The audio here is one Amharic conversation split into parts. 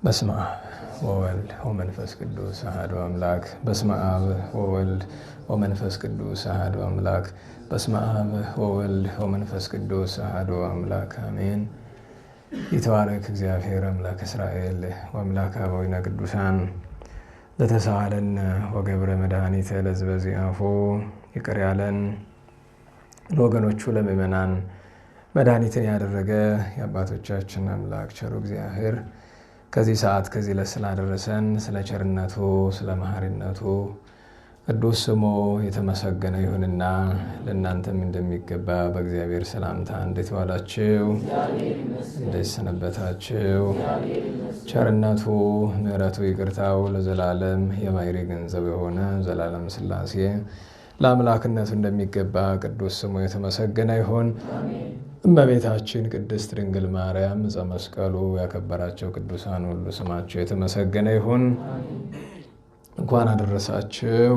በስመ አብ ወወልድ ወመንፈስ ቅዱስ አሐዱ አምላክ። በስመ አብ ወወልድ ወመንፈስ ቅዱስ አሐዱ አምላክ። በስመ አብ ወወልድ ወመንፈስ ቅዱስ አሐዱ አምላክ አሜን። ይትባረክ እግዚአብሔር አምላክ እስራኤል ወአምላክ አበዊነ ቅዱሳን ለተሳሃለን ወገብረ መድኃኒተ ለሕዝበ ዚአፉ። ይቅር ያለን ለወገኖቹ ለምእመናን መድኃኒትን ያደረገ የአባቶቻችን አምላክ ቸሩ እግዚአብሔር ከዚህ ሰዓት ከዚህ ዕለት ስላደረሰን ስለ ቸርነቱ ስለ መሐሪነቱ ቅዱስ ስሙ የተመሰገነ ይሁንና ለእናንተም እንደሚገባ በእግዚአብሔር ሰላምታ እንዴት ዋላችሁ? እንዴት ሰነበታችሁ? ቸርነቱ ምሕረቱ ይቅርታው ለዘላለም የባሕርይ ገንዘብ የሆነ ዘላለም ሥላሴ ለአምላክነቱ እንደሚገባ ቅዱስ ስሙ የተመሰገነ ይሁን። እመቤታችን ቅድስት ድንግል ማርያም ዕፀ መስቀሉ ያከበራቸው ቅዱሳን ሁሉ ስማቸው የተመሰገነ ይሁን። እንኳን አደረሳችሁ።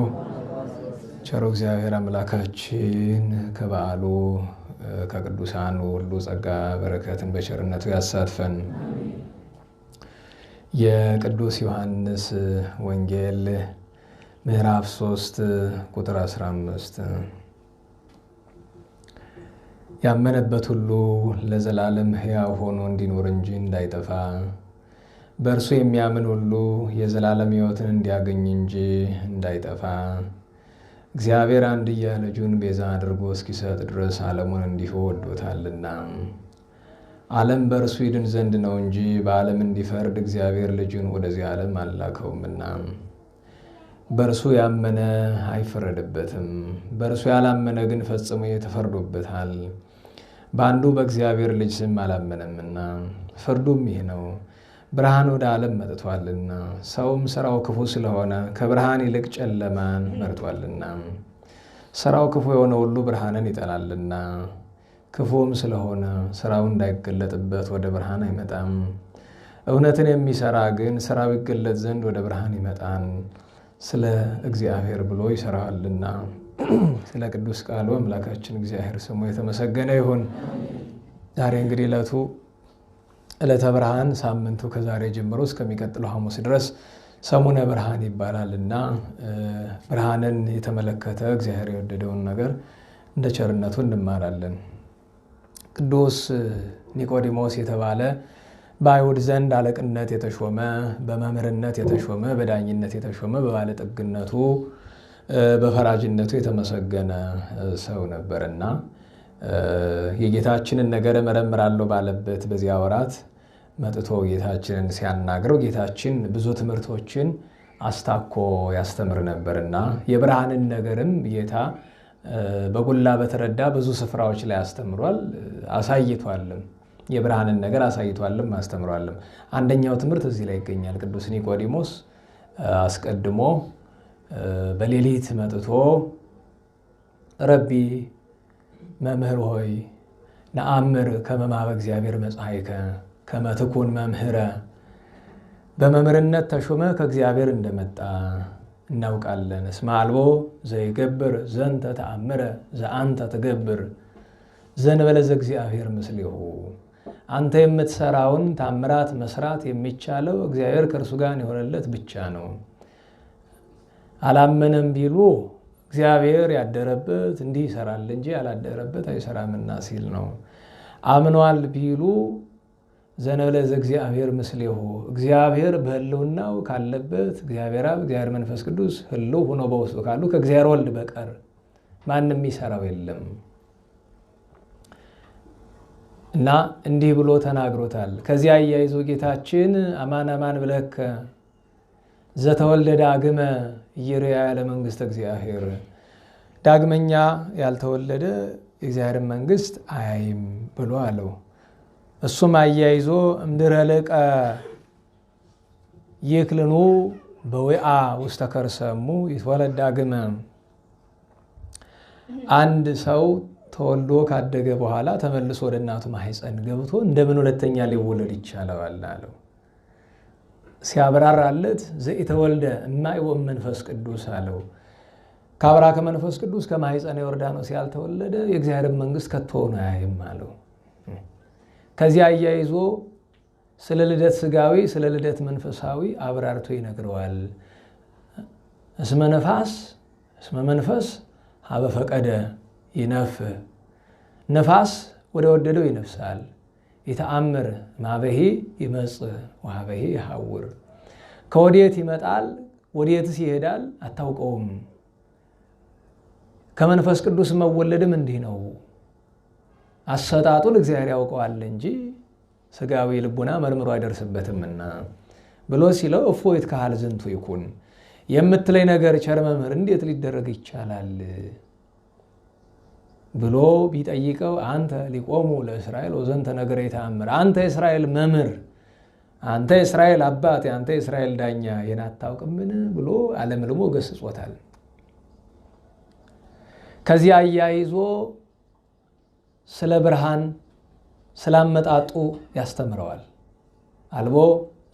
ቸሩ እግዚአብሔር አምላካችን ከበዓሉ ከቅዱሳኑ ሁሉ ጸጋ በረከትን በቸርነቱ ያሳትፈን። የቅዱስ ዮሐንስ ወንጌል ምዕራፍ 3 ቁጥር 15 ያመነበት ሁሉ ለዘላለም ሕያው ሆኖ እንዲኖር እንጂ እንዳይጠፋ በእርሱ የሚያምን ሁሉ የዘላለም ሕይወትን እንዲያገኝ እንጂ እንዳይጠፋ እግዚአብሔር አንድያ ልጁን ቤዛ አድርጎ እስኪሰጥ ድረስ ዓለሙን እንዲሁ ወዶታልና። ዓለም በእርሱ ይድን ዘንድ ነው እንጂ በዓለም እንዲፈርድ እግዚአብሔር ልጁን ወደዚህ ዓለም አልላከውምና። በእርሱ ያመነ አይፈረድበትም፣ በእርሱ ያላመነ ግን ፈጽሞ ተፈርዶበታል። በአንዱ በእግዚአብሔር ልጅ ስም አላመነምና። ፍርዱም ይህ ነው፣ ብርሃን ወደ ዓለም መጥቷልና፣ ሰውም ሥራው ክፉ ስለሆነ ከብርሃን ይልቅ ጨለማን መርጧልና። ሥራው ክፉ የሆነ ሁሉ ብርሃንን ይጠላልና፣ ክፉም ስለሆነ ሥራው እንዳይገለጥበት ወደ ብርሃን አይመጣም። እውነትን የሚሠራ ግን ሥራው ይገለጥ ዘንድ ወደ ብርሃን ይመጣል፣ ስለ እግዚአብሔር ብሎ ይሠራዋልና። ስለ ቅዱስ ቃሉ አምላካችን እግዚአብሔር ስሙ የተመሰገነ ይሁን። ዛሬ እንግዲህ ዕለተ ብርሃን፣ ሳምንቱ ከዛሬ ጀምሮ እስከሚቀጥለው ሐሙስ ድረስ ሰሙነ ብርሃን ይባላልና ብርሃንን የተመለከተ እግዚአብሔር የወደደውን ነገር እንደ ቸርነቱ እንማራለን። ቅዱስ ኒቆዲሞስ የተባለ በአይሁድ ዘንድ አለቅነት የተሾመ በመምህርነት የተሾመ በዳኝነት የተሾመ በባለጠግነቱ በፈራጅነቱ የተመሰገነ ሰው ነበርና የጌታችንን ነገር እመረምራለሁ ባለበት በዚያ ወራት መጥቶ ጌታችንን ሲያናግረው ጌታችን ብዙ ትምህርቶችን አስታኮ ያስተምር ነበርና የብርሃንን ነገርም ጌታ በጎላ በተረዳ ብዙ ስፍራዎች ላይ አስተምሯል፣ አሳይቷልም። የብርሃንን ነገር አሳይቷልም አስተምሯልም። አንደኛው ትምህርት እዚህ ላይ ይገኛል። ቅዱስ ኒቆዲሞስ አስቀድሞ በሌሊት መጥቶ ረቢ መምህር ሆይ ነአምር ከመ ማኅበ እግዚአብሔር መጽሐይከ ከመ ትኩን መምህረ፣ በመምህርነት ተሾመ ከእግዚአብሔር እንደመጣ እናውቃለን። እስመ አልቦ ዘይገብር ዘንተ ተአምረ ዘአንተ ትገብር ዘእንበለ ዘእግዚአብሔር ምስሌሁ። አንተ የምትሰራውን ታምራት መስራት የሚቻለው እግዚአብሔር ከእርሱ ጋር የሆነለት ብቻ ነው። አላመነም ቢሉ እግዚአብሔር ያደረበት እንዲህ ይሰራል እንጂ ያላደረበት አይሰራምና ሲል ነው። አምኗል ቢሉ ዘእንበለ ዘእግዚአብሔር ምስሌሁ፣ እግዚአብሔር በሕልውናው ካለበት እግዚአብሔር አብ እግዚአብሔር መንፈስ ቅዱስ ሕልው ሆኖ በውስጡ ካሉ ከእግዚአብሔር ወልድ በቀር ማንም ይሰራው የለም እና እንዲህ ብሎ ተናግሮታል። ከዚያ አያይዞ ጌታችን አማን አማን ብለከ ዘተወልደ ዳግመ ኢይርያ ለመንግሥተ እግዚአብሔር፣ ዳግመኛ ያልተወለደ የእግዚአብሔርን መንግሥት አያይም ብሎ አለው። እሱም አያይዞ እምድረ ልቀ ይክልኑ በዊአ ውስተ ከርሰ እሙ ይትወለድ ዳግመ፣ አንድ ሰው ተወልዶ ካደገ በኋላ ተመልሶ ወደ እናቱ ማህፀን ገብቶ እንደምን ሁለተኛ ሊወለድ ይቻለዋል አለው። ሲያብራራለት ዘኢተወልደ እማይ ወመንፈስ ቅዱስ አለው። ከአብራ ከመንፈስ ቅዱስ ከማህፀነ ዮርዳኖስ ያልተወለደ የእግዚአብሔር መንግሥት ከቶ አያይም አለው። ከዚያ አያይዞ ስለ ልደት ስጋዊ ስለ ልደት መንፈሳዊ አብራርቶ ይነግረዋል። እስመ ነፋስ እስመ መንፈስ ሀበ ፈቀደ ይነፍ ነፋስ ወደ ወደደው ይነፍሳል። ይተአምር ማበሂ ይመጽእ ወሀበሂ ይሐውር ከወዴት ይመጣል ወዴትስ ይሄዳል አታውቀውም። ከመንፈስ ቅዱስ መወለድም እንዲህ ነው። አሰጣጡን እግዚአብሔር ያውቀዋል እንጂ ስጋዊ ልቡና መርምሮ አይደርስበትምና ብሎ ሲለው እፎይት ካህል ዝንቱ ይኩን የምትለይ ነገር ቸር መምህር እንዴት ሊደረግ ይቻላል ብሎ ቢጠይቀው አንተ ሊቆሙ ለእስራኤል ወዘንተ ነገር የተአምር አንተ የእስራኤል መምህር አንተ የእስራኤል አባት አንተ የእስራኤል ዳኛ ይህን አታውቅምን ብሎ አለምልሞ ገስጾታል። ከዚያ አያይዞ ስለ ብርሃን ስላመጣጡ ያስተምረዋል። አልቦ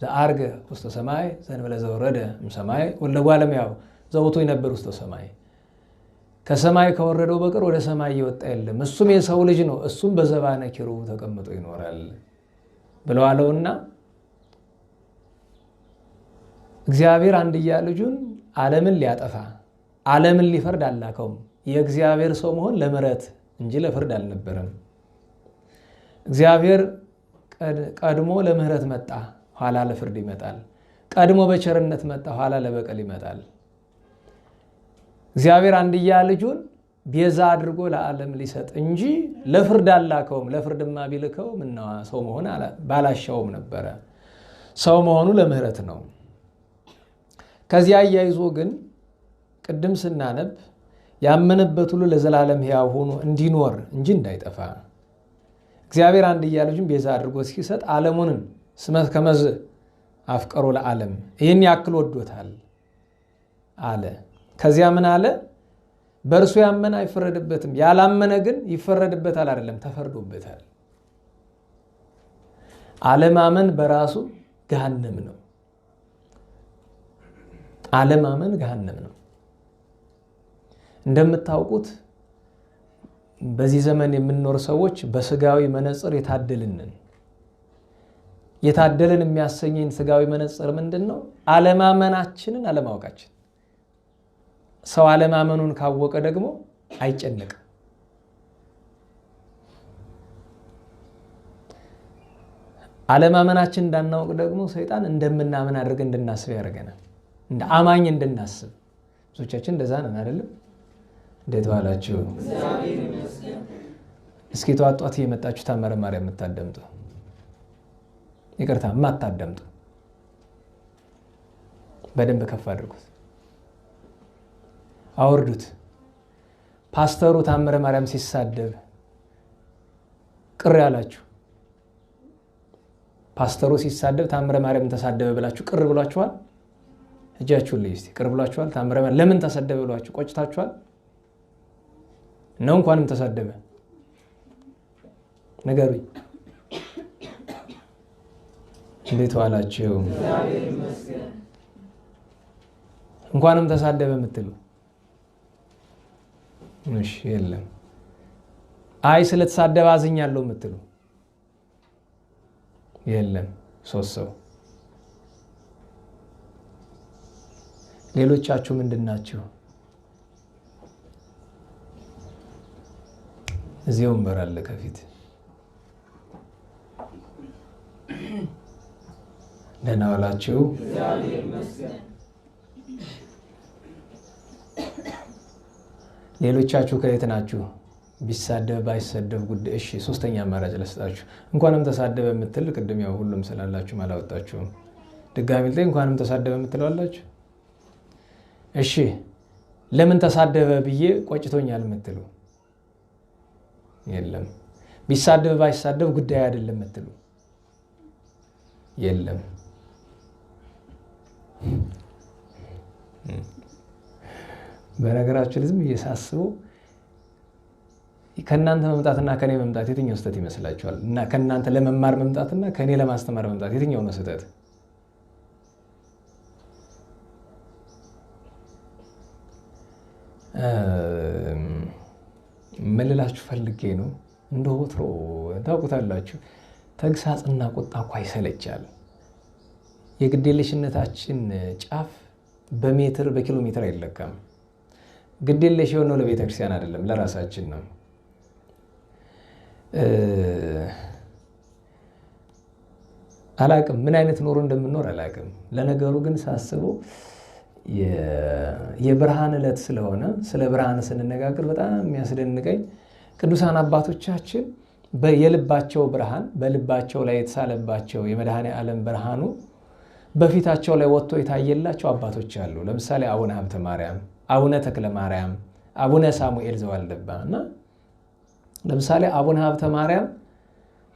ዘአርገ ውስተ ሰማይ ዘእንበለ ዘወረደ እምሰማይ ወልደ እጓለ እመሕያው ዘውእቱ ይነብር ውስተ ሰማይ ከሰማይ ከወረደው በቀር ወደ ሰማይ እየወጣ የለም እሱም የሰው ልጅ ነው እሱም በዘባነ ኪሩብ ተቀምጦ ይኖራል ብለዋለውና እግዚአብሔር አንድያ ልጁን ዓለምን ሊያጠፋ ዓለምን ሊፈርድ አላከውም። የእግዚአብሔር ሰው መሆን ለምሕረት እንጂ ለፍርድ አልነበረም። እግዚአብሔር ቀድሞ ለምሕረት መጣ፣ ኋላ ለፍርድ ይመጣል። ቀድሞ በቸርነት መጣ፣ ኋላ ለበቀል ይመጣል። እግዚአብሔር አንድያ ልጁን ቤዛ አድርጎ ለዓለም ሊሰጥ እንጂ ለፍርድ አላከውም። ለፍርድማ ቢልከው ምነዋ ሰው መሆን ባላሻውም ነበረ። ሰው መሆኑ ለምሕረት ነው። ከዚያ አያይዞ ግን ቅድም ስናነብ ያመነበት ሁሉ ለዘላለም ሕያው ሆኖ እንዲኖር እንጂ እንዳይጠፋ እግዚአብሔር አንድያ ልጁን ቤዛ አድርጎ ሲሰጥ ዓለሙንም እስመ ከመዝ አፍቀሮ ለዓለም ይህን ያክል ወዶታል አለ። ከዚያ ምን አለ? በእርሱ ያመነ አይፈረድበትም፣ ያላመነ ግን ይፈረድበታል አይደለም ተፈርዶበታል። አለማመን በራሱ ገሃነም ነው። አለማመን ገሃነም ነው። እንደምታውቁት በዚህ ዘመን የምንኖር ሰዎች በስጋዊ መነጽር የታደልንን የታደልን የሚያሰኘን ስጋዊ መነጽር ምንድን ነው? አለማመናችንን አለማወቃችን። ሰው አለማመኑን ካወቀ ደግሞ አይጨነቅም። አለማመናችን እንዳናውቅ ደግሞ ሰይጣን እንደምናምን አድርገን እንድናስብ ያደርገናል። እንደ አማኝ እንድናስብ ብዙዎቻችን እንደዛ ነን አይደለም? እንዴት ዋላችሁ? እስኪ ተዋጧት እየመጣችሁ ታምረ ማርያም የምታደምጡ ይቅርታ የማታደምጡ በደንብ ከፍ አድርጉት፣ አውርዱት። ፓስተሩ ታምረ ማርያም ሲሳደብ ቅር ያላችሁ ፓስተሩ ሲሳደብ ታምረ ማርያም ተሳደበ ብላችሁ ቅር ብሏችኋል? እጃችሁን ልይ እስቲ። ቅር ብሏችኋል? ታምረ ማርያም ለምን ተሳደበ ብሏችሁ ቆጭታችኋል? ነው እንኳንም ተሳደበ ንገሩኝ። እንዴት ዋላችሁ? እንኳንም ተሳደበ የምትሉ እሺ፣ የለም። አይ ስለተሳደበ አዝኛለሁ የምትሉ የለም። 3 ሰው። ሌሎቻችሁ ምንድን ናችሁ? እዚህ ወንበር አለ ከፊት። ደህና ዋላችሁ? ሌሎቻችሁ ከየት ናችሁ? ቢሳደብ ባይሰደብ ጉዳይ እሺ። 3ኛ አማራጭ ለስጣችሁ። እንኳንም ተሳደበ የምትል ቅድም ያው ሁሉም ስላላችሁ አላወጣችሁም። ድጋሚ ላይ እንኳንም ተሳደበ የምትለዋላችሁ። እሺ ለምን ተሳደበ ብዬ ቆጭቶኛል የምትሉ የለም። ቢሳደብ ባይሳደብ ጉዳይ አይደለም የምትሉ የለም። በነገራችን ዝም እየሳስበው ከእናንተ መምጣትና ከኔ መምጣት የትኛው ስህተት ይመስላችኋል? እና ከእናንተ ለመማር መምጣትና ከኔ ለማስተማር መምጣት የትኛው ነው ስህተት? ምን ልላችሁ ፈልጌ ነው፣ እንደ ወትሮ ታውቁታላችሁ ተግሳጽና ቁጣ እኮ ይሰለቻል። የግዴለሽነታችን ጫፍ በሜትር በኪሎ ሜትር አይለካም። ግዴለሽ የሆነው ለቤተ ክርስቲያን አይደለም፣ ለራሳችን ነው። አላቅም ምን አይነት ኑሮ እንደምንኖር አላቅም። ለነገሩ ግን ሳስበው የብርሃን ዕለት ስለሆነ ስለ ብርሃን ስንነጋገር በጣም የሚያስደንቀኝ ቅዱሳን አባቶቻችን የልባቸው ብርሃን በልባቸው ላይ የተሳለባቸው የመድኃኔ ዓለም ብርሃኑ በፊታቸው ላይ ወጥቶ የታየላቸው አባቶች አሉ። ለምሳሌ አቡነ ሀብተ ማርያም፣ አቡነ ተክለ ማርያም፣ አቡነ ሳሙኤል ዘዋልድባ እና ለምሳሌ አቡነ ሀብተ ማርያም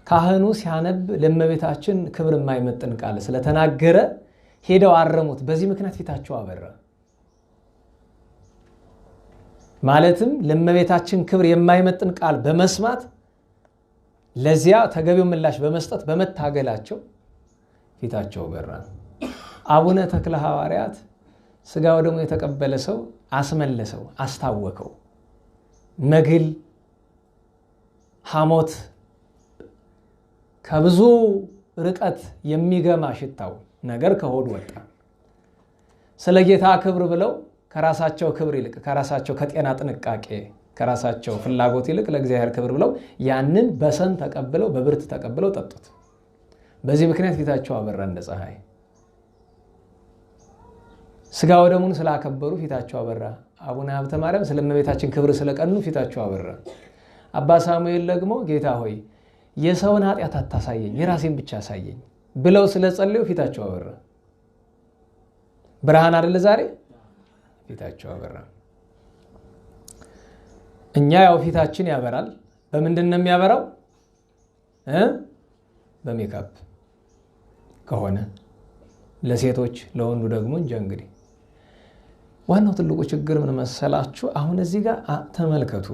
ካህኑ ሲያነብ ለእመቤታችን ክብር የማይመጥን ቃል ስለተናገረ ሄደው አረሙት። በዚህ ምክንያት ፊታቸው አበራ። ማለትም ለእመቤታችን ክብር የማይመጥን ቃል በመስማት ለዚያ ተገቢው ምላሽ በመስጠት በመታገላቸው ፊታቸው በራ። አቡነ ተክለ ሐዋርያት ስጋው ደግሞ የተቀበለ ሰው አስመለሰው፣ አስታወከው። መግል ሐሞት ከብዙ ርቀት የሚገማ ሽታው ነገር ከሆድ ወጣ። ስለ ጌታ ክብር ብለው ከራሳቸው ክብር ይልቅ ከራሳቸው ከጤና ጥንቃቄ ከራሳቸው ፍላጎት ይልቅ ለእግዚአብሔር ክብር ብለው ያንን በሰን ተቀብለው በብርት ተቀብለው ጠጡት። በዚህ ምክንያት ፊታቸው አበራ እንደ ፀሐይ። ስጋው ደሙን ስላከበሩ ፊታቸው አበራ። አቡነ ሀብተ ማርያም ስለ እመቤታችን ክብር ስለቀኑ ፊታቸው አበራ። አባ ሳሙኤል ደግሞ ጌታ ሆይ የሰውን ኃጢአት አታሳየኝ የራሴን ብቻ አሳየኝ ብለው ስለጸለዩ ፊታቸው አበራ። ብርሃን አይደለ ዛሬ ፊታቸው አበራ። እኛ ያው ፊታችን ያበራል። በምንድን ነው የሚያበራው? በሜካፕ ከሆነ ለሴቶች፣ ለወንዱ ደግሞ እንጃ። እንግዲህ ዋናው ትልቁ ችግር ምን መሰላችሁ? አሁን እዚህ ጋር ተመልከቱ።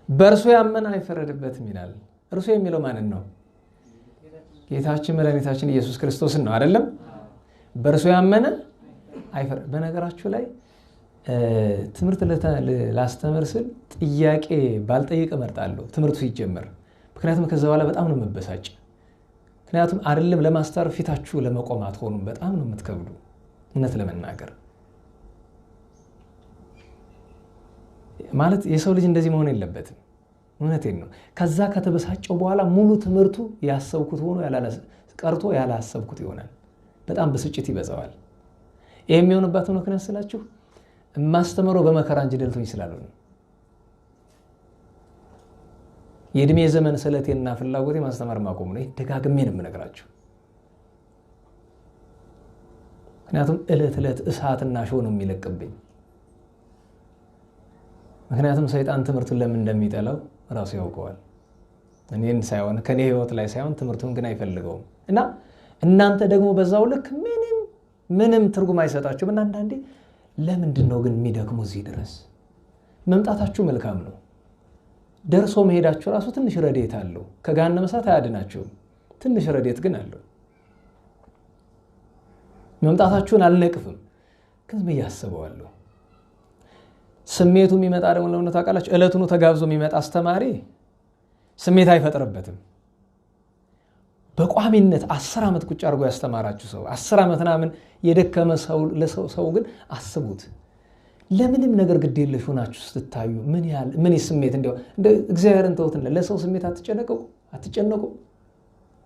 በእርሱ ያመነ አይፈረድበትም ይላል። እርሱ የሚለው ማንን ነው? ጌታችን መድኃኒታችን ኢየሱስ ክርስቶስን ነው አይደለም? በእርሱ ያመነ አይፈረድ። በነገራችሁ ላይ ትምህርት ላስተምር ስል ጥያቄ ባልጠይቅ እመርጣለሁ ትምህርቱ ሲጀመር። ምክንያቱም ከዛ በኋላ በጣም ነው የምበሳጭ። ምክንያቱም አይደለም ለማስተማር ፊታችሁ ለመቆም አትሆኑም። በጣም ነው የምትከብዱ። እውነት ለመናገር ማለት የሰው ልጅ እንደዚህ መሆን የለበትም። እውነቴን ነው። ከዛ ከተበሳጨው በኋላ ሙሉ ትምህርቱ ያሰብኩት ሆኖ ቀርቶ ያላሰብኩት ይሆናል። በጣም ብስጭት ይበዛዋል። ይሄ የሚሆንበት ምክንያት ስላችሁ ማስተምረው በመከራ እንጂ ደልቶኝ ስላልሆነ የእድሜ ዘመን ስለቴና ፍላጎቴ ማስተማር ማቆም ነው። ደጋግሜ ነው የምነግራችሁ። ምክንያቱም እለት እለት እሳትና ሾህ ነው የሚለቅብኝ። ምክንያቱም ሰይጣን ትምህርቱን ለምን እንደሚጠላው ራሱ ያውቀዋል። እኔን ሳይሆን ከኔ ህይወት ላይ ሳይሆን ትምህርቱን ግን አይፈልገውም። እና እናንተ ደግሞ በዛው ልክ ምንም ትርጉም አይሰጣችሁም። እና አንዳንዴ ለምንድን ነው ግን የሚደክሙ? እዚህ ድረስ መምጣታችሁ መልካም ነው። ደርሶ መሄዳችሁ ራሱ ትንሽ ረድኤት አለው። ከገሃነመ እሳት አያድናችሁም፣ ትንሽ ረድኤት ግን አለው። መምጣታችሁን አልነቅፍም፣ ግን ብዬ አስበዋለሁ። ስሜቱ የሚመጣ ደግሞ ለምን ታውቃላችሁ? ዕለቱኑ ተጋብዞ የሚመጣ አስተማሪ ስሜት አይፈጥርበትም። በቋሚነት 10 ዓመት ቁጭ አድርጎ ያስተማራችሁ ሰው 10 ዓመት ምናምን የደከመ ሰው ግን አስቡት። ለምንም ነገር ግድ የለሽ ሆናችሁ ስትታዩ ምን ስሜት እንደ እግዚአብሔርን ተውትና ለሰው ስሜት አትጨነቁ።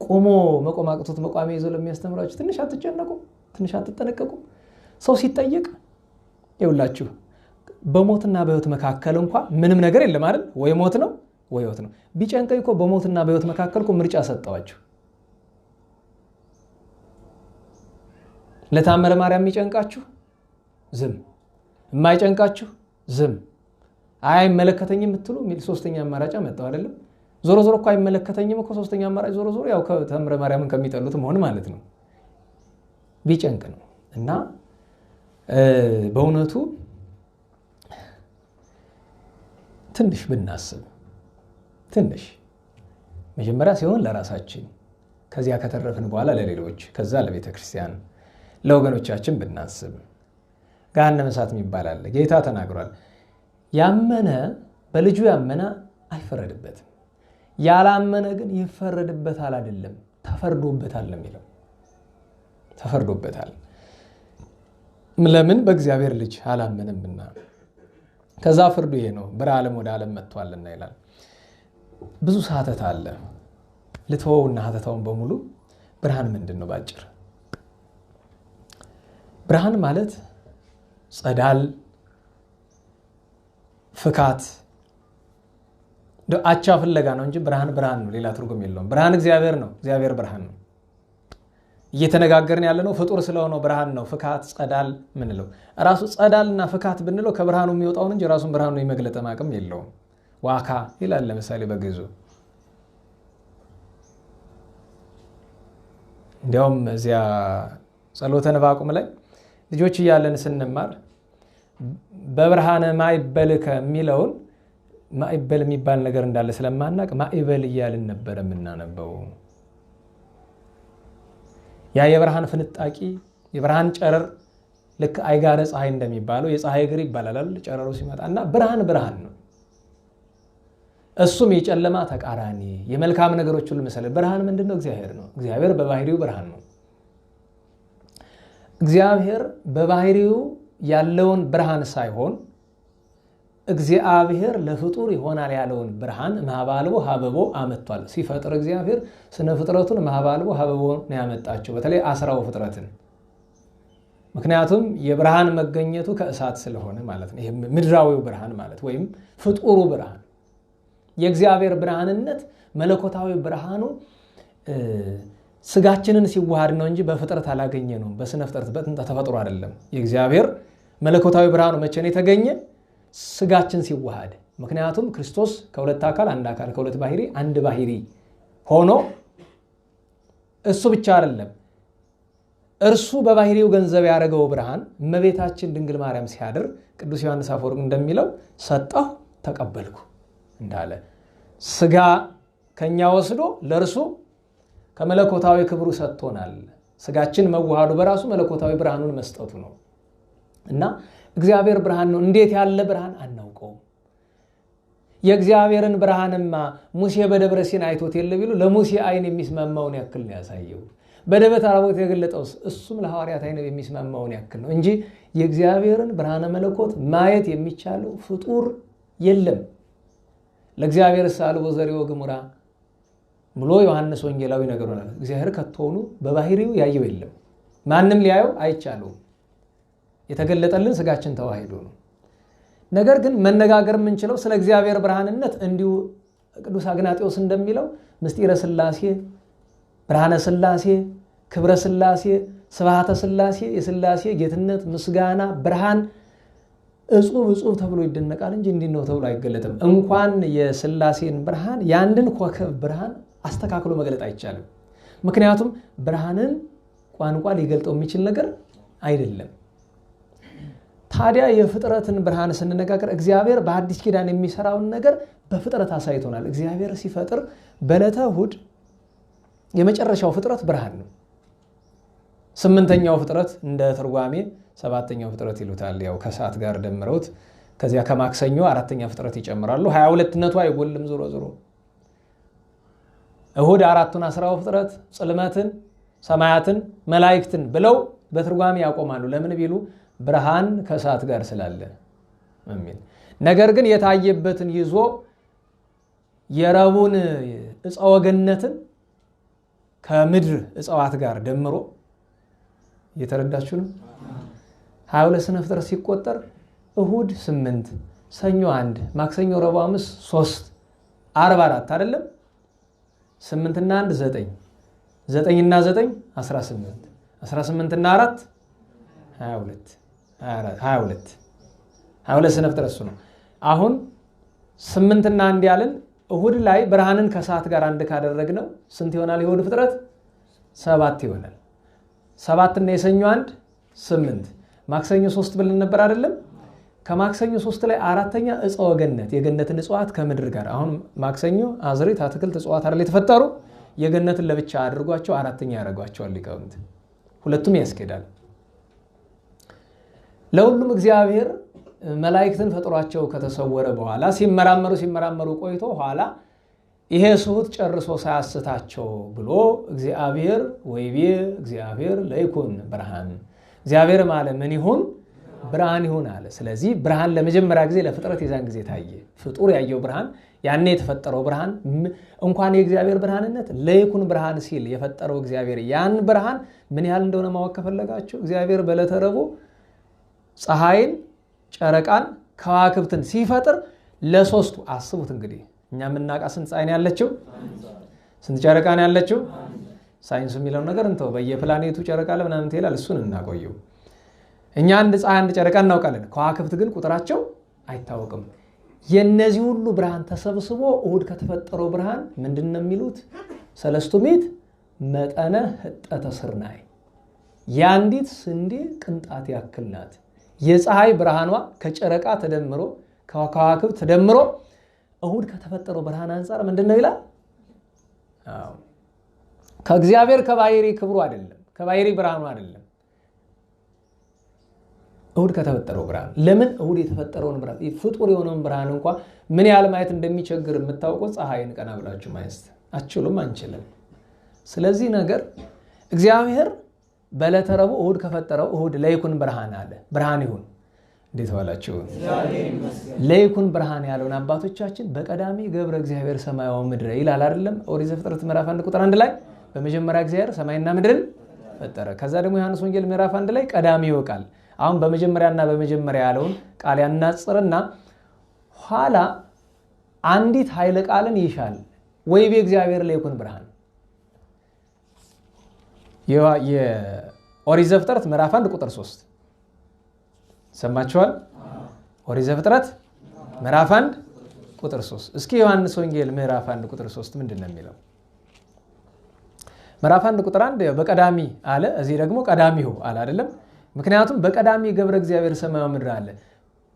ቆሞ መቆም አቅቶት መቋሚያ ይዞ ለሚያስተምራችሁ ትንሽ አትጨነቁ፣ ትንሽ አትጠነቀቁ። ሰው ሲጠየቅ ይውላችሁ በሞትና በህይወት መካከል እንኳን ምንም ነገር የለም አይደል? ወይ ሞት ነው ወይ ህይወት ነው። ቢጨንቀኝ እኮ በሞትና በህይወት መካከል እኮ ምርጫ ሰጠዋችሁ። ለታመረ ማርያም የሚጨንቃችሁ ዝም፣ የማይጨንቃችሁ ዝም። አይመለከተኝም የምትሉ የሚል ሶስተኛ አማራጭ መጣው አይደለም? ዞሮ እኮ አይመለከተኝም እኮ ሶስተኛ አማራጭ ዞሮ ያው ከታመረ ማርያምን ከሚጠሉት መሆን ማለት ነው። ቢጨንቅ ነው። እና በእውነቱ ትንሽ ብናስብ ትንሽ መጀመሪያ ሲሆን ለራሳችን ከዚያ ከተረፍን በኋላ ለሌሎች ከዛ ለቤተ ክርስቲያን ለወገኖቻችን ብናስብ። ገሃነመ እሳት የሚባል አለ። ጌታ ተናግሯል። ያመነ በልጁ ያመነ አይፈረድበትም። ያላመነ ግን ይፈረድበታል አይደለም ተፈርዶበታል ነው የሚለው። ተፈርዶበታል ለምን? በእግዚአብሔር ልጅ አላመነምና። ከዛ ፍርዱ ይሄ ነው፣ በዓለም ወደ ዓለም መጥቷልና ይላል። ብዙ ሐተት አለ። ልትወውና ሐተታውን በሙሉ ብርሃን ምንድን ነው? ባጭር ብርሃን ማለት ጸዳል፣ ፍካት፣ አቻ ፍለጋ ነው እንጂ ብርሃን ብርሃን ነው፣ ሌላ ትርጉም የለውም። ብርሃን እግዚአብሔር ነው፣ እግዚአብሔር ብርሃን ነው። እየተነጋገርን ያለ ነው ፍጡር ስለሆነው ብርሃን ነው። ፍካት ጸዳል ምንለው ራሱ ጸዳልና ፍካት ብንለው ከብርሃኑ የሚወጣውን እንጂ ራሱን ብርሃኑ የመግለጥ አቅም የለውም። ዋካ ይላል ለምሳሌ በግዕዙ። እንዲያውም እዚያ ጸሎተ ዕንባቆም ላይ ልጆች እያለን ስንማር በብርሃነ ማዕበልከ የሚለውን ማዕበል የሚባል ነገር እንዳለ ስለማናቅ ማዕበል እያልን ነበር የምናነበው። ያ የብርሃን ፍንጣቂ የብርሃን ጨረር ልክ አይጋረ ፀሐይ እንደሚባለው የፀሐይ እግር ይባላል ጨረሩ ሲመጣና ብርሃን ብርሃን ነው። እሱም የጨለማ ተቃራኒ የመልካም ነገሮች ሁሉ ምሳሌ። ብርሃን ምንድነው? እግዚአብሔር ነው። እግዚአብሔር በባህሪው ብርሃን ነው። እግዚአብሔር በባህሪው ያለውን ብርሃን ሳይሆን እግዚአብሔር ለፍጡር ይሆናል ያለውን ብርሃን ማባልቦ ሀበቦ አመጥቷል። ሲፈጥር እግዚአብሔር ስነ ፍጥረቱን ማባልቦ ሀበቦ ነው ያመጣቸው፣ በተለይ 10ው ፍጥረትን። ምክንያቱም የብርሃን መገኘቱ ከእሳት ስለሆነ ማለት ነው። ይሄ ምድራዊው ብርሃን ማለት ወይም ፍጡሩ ብርሃን የእግዚአብሔር ብርሃንነት መለኮታዊ ብርሃኑ ስጋችንን ሲዋሃድ ነው እንጂ በፍጥረት አላገኘ ነው። በስነ ፍጥረት በጥንተ ተፈጥሮ አይደለም። የእግዚአብሔር መለኮታዊ ብርሃኑ መቼ ነው የተገኘ? ስጋችን ሲዋሃድ። ምክንያቱም ክርስቶስ ከሁለት አካል አንድ አካል ከሁለት ባህሪ አንድ ባህሪ ሆኖ እሱ ብቻ አይደለም፣ እርሱ በባህሪው ገንዘብ ያደረገው ብርሃን እመቤታችን ድንግል ማርያም ሲያድር ቅዱስ ዮሐንስ አፈወርቅ እንደሚለው ሰጠሁ ተቀበልኩ እንዳለ ስጋ ከኛ ወስዶ ለርሱ ከመለኮታዊ ክብሩ ሰጥቶናል። ስጋችን መዋሃዱ በራሱ መለኮታዊ ብርሃኑን መስጠቱ ነው። እና እግዚአብሔር ብርሃን ነው። እንዴት ያለ ብርሃን አናውቀውም። የእግዚአብሔርን ብርሃንማ ሙሴ በደብረ ሲና አይቶት የለ ቢሉ ለሙሴ አይን የሚስማማውን ያክል ነው ያሳየው። በደብረ ታቦር የተገለጠው እሱም ለሐዋርያት አይን የሚስማማውን ያክል ነው እንጂ የእግዚአብሔርን ብርሃነ መለኮት ማየት የሚቻለው ፍጡር የለም። ለእግዚአብሔር ሳልቦ ዘሪው ግሙራ ብሎ ዮሐንስ ወንጌላዊ ነገሩናል። እግዚአብሔር ከተሆኑ በባህሪው ያየው የለም፣ ማንም ሊያየው አይቻለው። የተገለጠልን ስጋችን ተዋሂዶ ነው። ነገር ግን መነጋገር የምንችለው ስለ እግዚአብሔር ብርሃንነት እንዲሁ ቅዱስ አግናጤዎስ እንደሚለው ምስጢረ ሥላሴ፣ ብርሃነ ሥላሴ፣ ክብረ ሥላሴ፣ ስብሐተ ሥላሴ፣ የሥላሴ ጌትነት፣ ምስጋና፣ ብርሃን እጹብ እጹብ ተብሎ ይደነቃል እንጂ እንዲህ ነው ተብሎ አይገለጥም። እንኳን የሥላሴን ብርሃን የአንድን ኮከብ ብርሃን አስተካክሎ መግለጥ አይቻልም። ምክንያቱም ብርሃንን ቋንቋ ሊገልጠው የሚችል ነገር አይደለም። ታዲያ የፍጥረትን ብርሃን ስንነጋገር እግዚአብሔር በአዲስ ኪዳን የሚሰራውን ነገር በፍጥረት አሳይቶናል። እግዚአብሔር ሲፈጥር በዕለተ እሑድ የመጨረሻው ፍጥረት ብርሃን ነው። 8ኛው ፍጥረት እንደ ትርጓሜ 7ኛው ፍጥረት ይሉታል። ያው ከሰዓት ጋር ደምረውት ከዚያ ከማክሰኞ 4ኛ ፍጥረት ይጨምራሉ። 22ነቱ አይጎልም። ዞሮ ዞሮ እሑድ 4ቱን 10ው ፍጥረት ጽልመትን፣ ሰማያትን፣ መላእክትን ብለው በትርጓሜ ያቆማሉ። ለምን ቢሉ ብርሃን ከሰዓት ጋር ስላለ የሚል ነገር ግን የታየበትን ይዞ የረቡን ዕፀ ገነትን ከምድር ዕፀዋት ጋር ደምሮ እየተረዳችሁ ነው። 22 ስነ ፍጥረት ሲቆጠር እሑድ 8፣ ሰኞ 1፣ ማክሰኞ፣ ረቡዕ 5፣ 3፣ ዓርብ 4 አይደለም? 8 እና 1 9፣ 9 እና 9 18፣ 18 እና 4 22 ስነ ፍጥረት እሱ ነው። አሁን 8 እና 1 ያለን እሑድ ላይ ብርሃንን ከሰዓት ጋር አንድ ካደረግነው ስንት ይሆናል? የእሑድ ፍጥረት 7 ይሆናል። 7 እና የሰኞ 1 8፣ ማክሰኞ 3 ብለን ነበር አይደለም? ከማክሰኞ 3 ላይ 4ኛ ዕፀ ገነት የገነትን ዕፀዋት ከምድር ጋር አሁን ማክሰኞ አዝርዕት፣ አትክልት፣ ዕፀዋት አይደል የተፈጠሩ የገነትን ለብቻ አድርጓቸው 4ኛ ያደርጓቸዋል ሊቃውንት። ሁለቱም ያስኬዳል። ለሁሉም እግዚአብሔር መላእክትን ፈጥሯቸው ከተሰወረ በኋላ ሲመራመሩ ቆይቶ ኋላ ይሄ ስሁት ጨርሶ ሳያስታቸው ብሎ እግዚአብሔር ወይቤ እግዚአብሔር ለይኩን ብርሃን እግዚአብሔር ማለት ምን ይሁን ብርሃን ይሁን አለ። ስለዚህ ብርሃን ለመጀመሪያ ጊዜ ለፍጥረት የዛን ጊዜ ታየ። ፍጡር ያየው ብርሃን ያኔ የተፈጠረው ብርሃን እንኳን የእግዚአብሔር ብርሃንነት ለይኩን ብርሃን ሲል የፈጠረው እግዚአብሔር ያን ብርሃን ምን ያህል እንደሆነ ማወቅ ከፈለጋችሁ እግዚአብሔር በዕለተ ረቡዕ ፀሐይን፣ ጨረቃን፣ ከዋክብትን ሲፈጥር ለሶስቱ አስቡት። እንግዲህ እኛ የምናውቃ ስንት ፀሐይ ነው ያለችው? ስንት ጨረቃ ነው ያለችው? ሳይንሱ የሚለው ነገር እንተው። በየፕላኔቱ ጨረቃ ለምናምን ይላል፣ እሱን እናቆየው። እኛ አንድ ፀሐይ አንድ ጨረቃ እናውቃለን። ከዋክብት ግን ቁጥራቸው አይታወቅም። የነዚህ ሁሉ ብርሃን ተሰብስቦ እሁድ ከተፈጠረው ብርሃን ምንድነው የሚሉት? ሰለስቱ ምዕት መጠነ ህጠተ ስርናይ፣ የአንዲት ስንዴ ቅንጣት ያክል ናት። የፀሐይ ብርሃኗ ከጨረቃ ተደምሮ ከዋክብት ተደምሮ እሁድ ከተፈጠረው ብርሃን አንፃር ምንድነው ይላል? ከእግዚአብሔር ከባህሪ ክብሩ አይደለም፣ ከባህሪ ብርሃኑ አይደለም፣ እሁድ ከተፈጠረው ብርሃን። ለምን እሁድ የተፈጠረውን ብርሃን ፍጡር የሆነውን ብርሃን እንኳን ምን ያህል ማየት እንደሚቸግር የምታውቁት ፀሐይን ቀና ብላችሁ ማየት አትችሉም፣ አንችልም። ስለዚህ ነገር እግዚአብሔር በዕለተ ረቡዕ እሁድ ከፈጠረው እሁድ ለይኩን ብርሃን አለ። ብርሃን ይሁን። እንዴት ዋላችሁ? ለይኩን ብርሃን ያለውን አባቶቻችን በቀዳሚ ገብረ እግዚአብሔር ሰማያዊ ምድረ ይላል አይደለም? ኦሪት ዘፍጥረት ምዕራፍ 1 ቁጥር 1 ላይ በመጀመሪያ እግዚአብሔር ሰማይና ምድርን ፈጠረ። ከዛ ደግሞ ዮሐንስ ወንጌል ምዕራፍ 1 ላይ ቀዳሚ ይወቃል። አሁን በመጀመሪያና በመጀመሪያ ያለውን ቃል ያናጽርና ኋላ አንዲት ኃይለ ቃልን ይሻል ወይቤ እግዚአብሔር ለይኩን ብርሃን። የኦሪት ዘፍጥረት ምዕራፍ 1 ቁጥር 3 ሰማችኋል? ኦሪት ዘፍጥረት ምዕራፍ 1 ቁጥር 3። እስኪ ዮሐንስ ወንጌል ምዕራፍ 1 ቁጥር 3 ምንድን ነው የሚለው? ምዕራፍ 1 ቁጥር 1 በቀዳሚ አለ፣ እዚህ ደግሞ ቀዳሚሁ አለ አይደለም? ምክንያቱም በቀዳሚ ገብረ እግዚአብሔር ሰማያዊ ምድር አለ።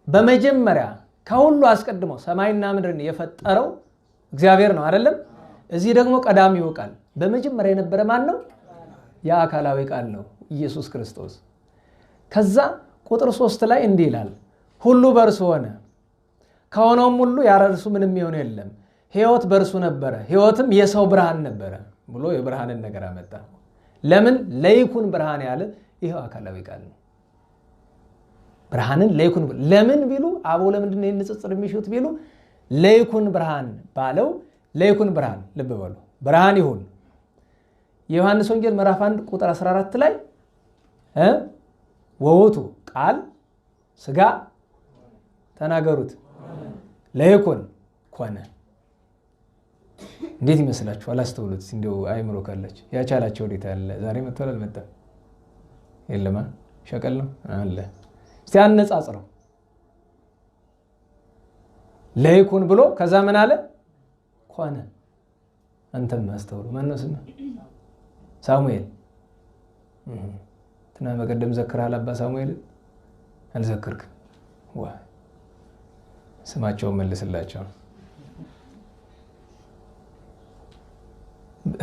በመጀመሪያ ከሁሉ አስቀድሞ ሰማይና ምድርን የፈጠረው እግዚአብሔር ነው አይደለም? እዚህ ደግሞ ቀዳሚው ቃል በመጀመሪያ የነበረ ማን ነው? የአካላዊ ቃል ነው ኢየሱስ ክርስቶስ። ከዛ ቁጥር 3 ላይ እንዲህ ይላል፣ ሁሉ በእርሱ ሆነ፣ ከሆነውም ሁሉ ያለ እርሱ ምንም የሆነ የለም፣ ሕይወት በእርሱ ነበረ፣ ሕይወትም የሰው ብርሃን ነበረ ብሎ የብርሃንን ነገር አመጣ። ለምን ለይኩን ብርሃን ያለ ይሄው አካላዊ ቃል ነው። ብርሃንን ለይኩን ለምን ቢሉ አቦ ለምንድን ነው ንጽጽር የሚሹት ቢሉ ለይኩን ብርሃን ባለው ለይኩን ብርሃን ልብ በሉ ብርሃን ይሁን። የዮሐንስ ወንጌል ምዕራፍ 1 ቁጥር 14 ላይ ወውቱ ቃል ስጋ ተናገሩት ለይኩን ኮነ። እንዴት ይመስላችሁ? አላስተውሉት? እንደው አይምሮ ካላችሁ ያቻላችሁ ወዴት አለ? ዛሬ መጥቷል አልመጣም? የለማ ሸቀል ነው አለ። እስቲ አነጻጽረው። ለይኩን ብሎ ከዛ ምን አለ? ኮነ። አንተም አስተውሉ። ማን ነው ስምህ? ሳሙኤል። ትና በቀደም ዘክረሃል አባ ሳሙኤል? አልዘክርክም? ዋ ስማቸውን መልስላቸው።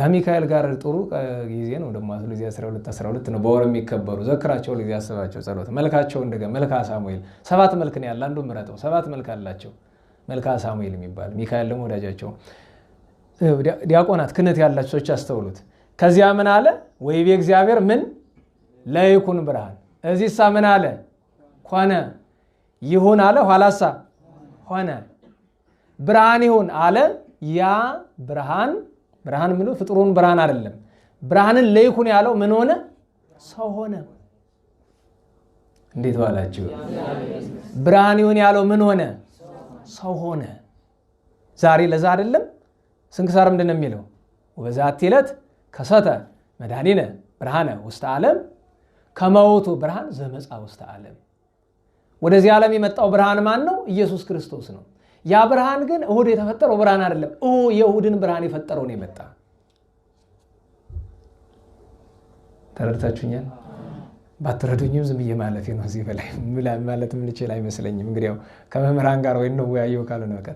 ሚካኤል ጋር ጥሩ ጊዜ ነው ደግሞ ለዚ 12 ነው በወር የሚከበሩ። ዘክራቸው ለዚ ያስባቸው ጸሎት መልካቸው እንደገና መልካ ሳሙኤል 7 መልክ ነው ያለ። አንዱ ምረጠው 7 መልክ አላቸው። መልካ ሳሙኤል የሚባል ሚካኤል ደግሞ ወዳጃቸው ዲያቆናት ክህነት ያላቸው ሰዎች አስተውሉት። ከዚያ ምን አለ? ወይቤ እግዚአብሔር ምን ለይኩን ብርሃን። እዚህሳ ምን አለ? ኮነ። ይሁን አለ። ኋላሳ ሆነ። ብርሃን ይሁን አለ። ያ ብርሃን ምን ፍጥሩን ብርሃን አይደለም። ብርሃንን ለይኩን ያለው ምን ሆነ? ሰው ሆነ። እንዴት ዋላችሁ? ብርሃን ይሁን ያለው ምን ሆነ? ሰው ሆነ። ዛሬ ለዛ አይደለም ስንክሳር ምንድን ነው የሚለው? ወበዛቲ ዕለት ከሰተ መድኃኒነ ብርሃነ ውስተ ዓለም ከመውቱ ብርሃን ዘመጻ ውስተ ዓለም። ወደዚህ ዓለም የመጣው ብርሃን ማን ነው? ኢየሱስ ክርስቶስ ነው። ያ ብርሃን ግን እሁድ የተፈጠረው ብርሃን አይደለም። የእሁድን ብርሃን የፈጠረው ነው የመጣ። ተረድታችሁኛል? ባትረዱኝም ዝም ብዬ ማለፌ ነው። እዚህ በላይ ማለት ምን ይችላል አይመስለኝም። እንግዲህ ያው ከመምህራን ጋር ወይ ነው ያየው ካልሆነ በቃ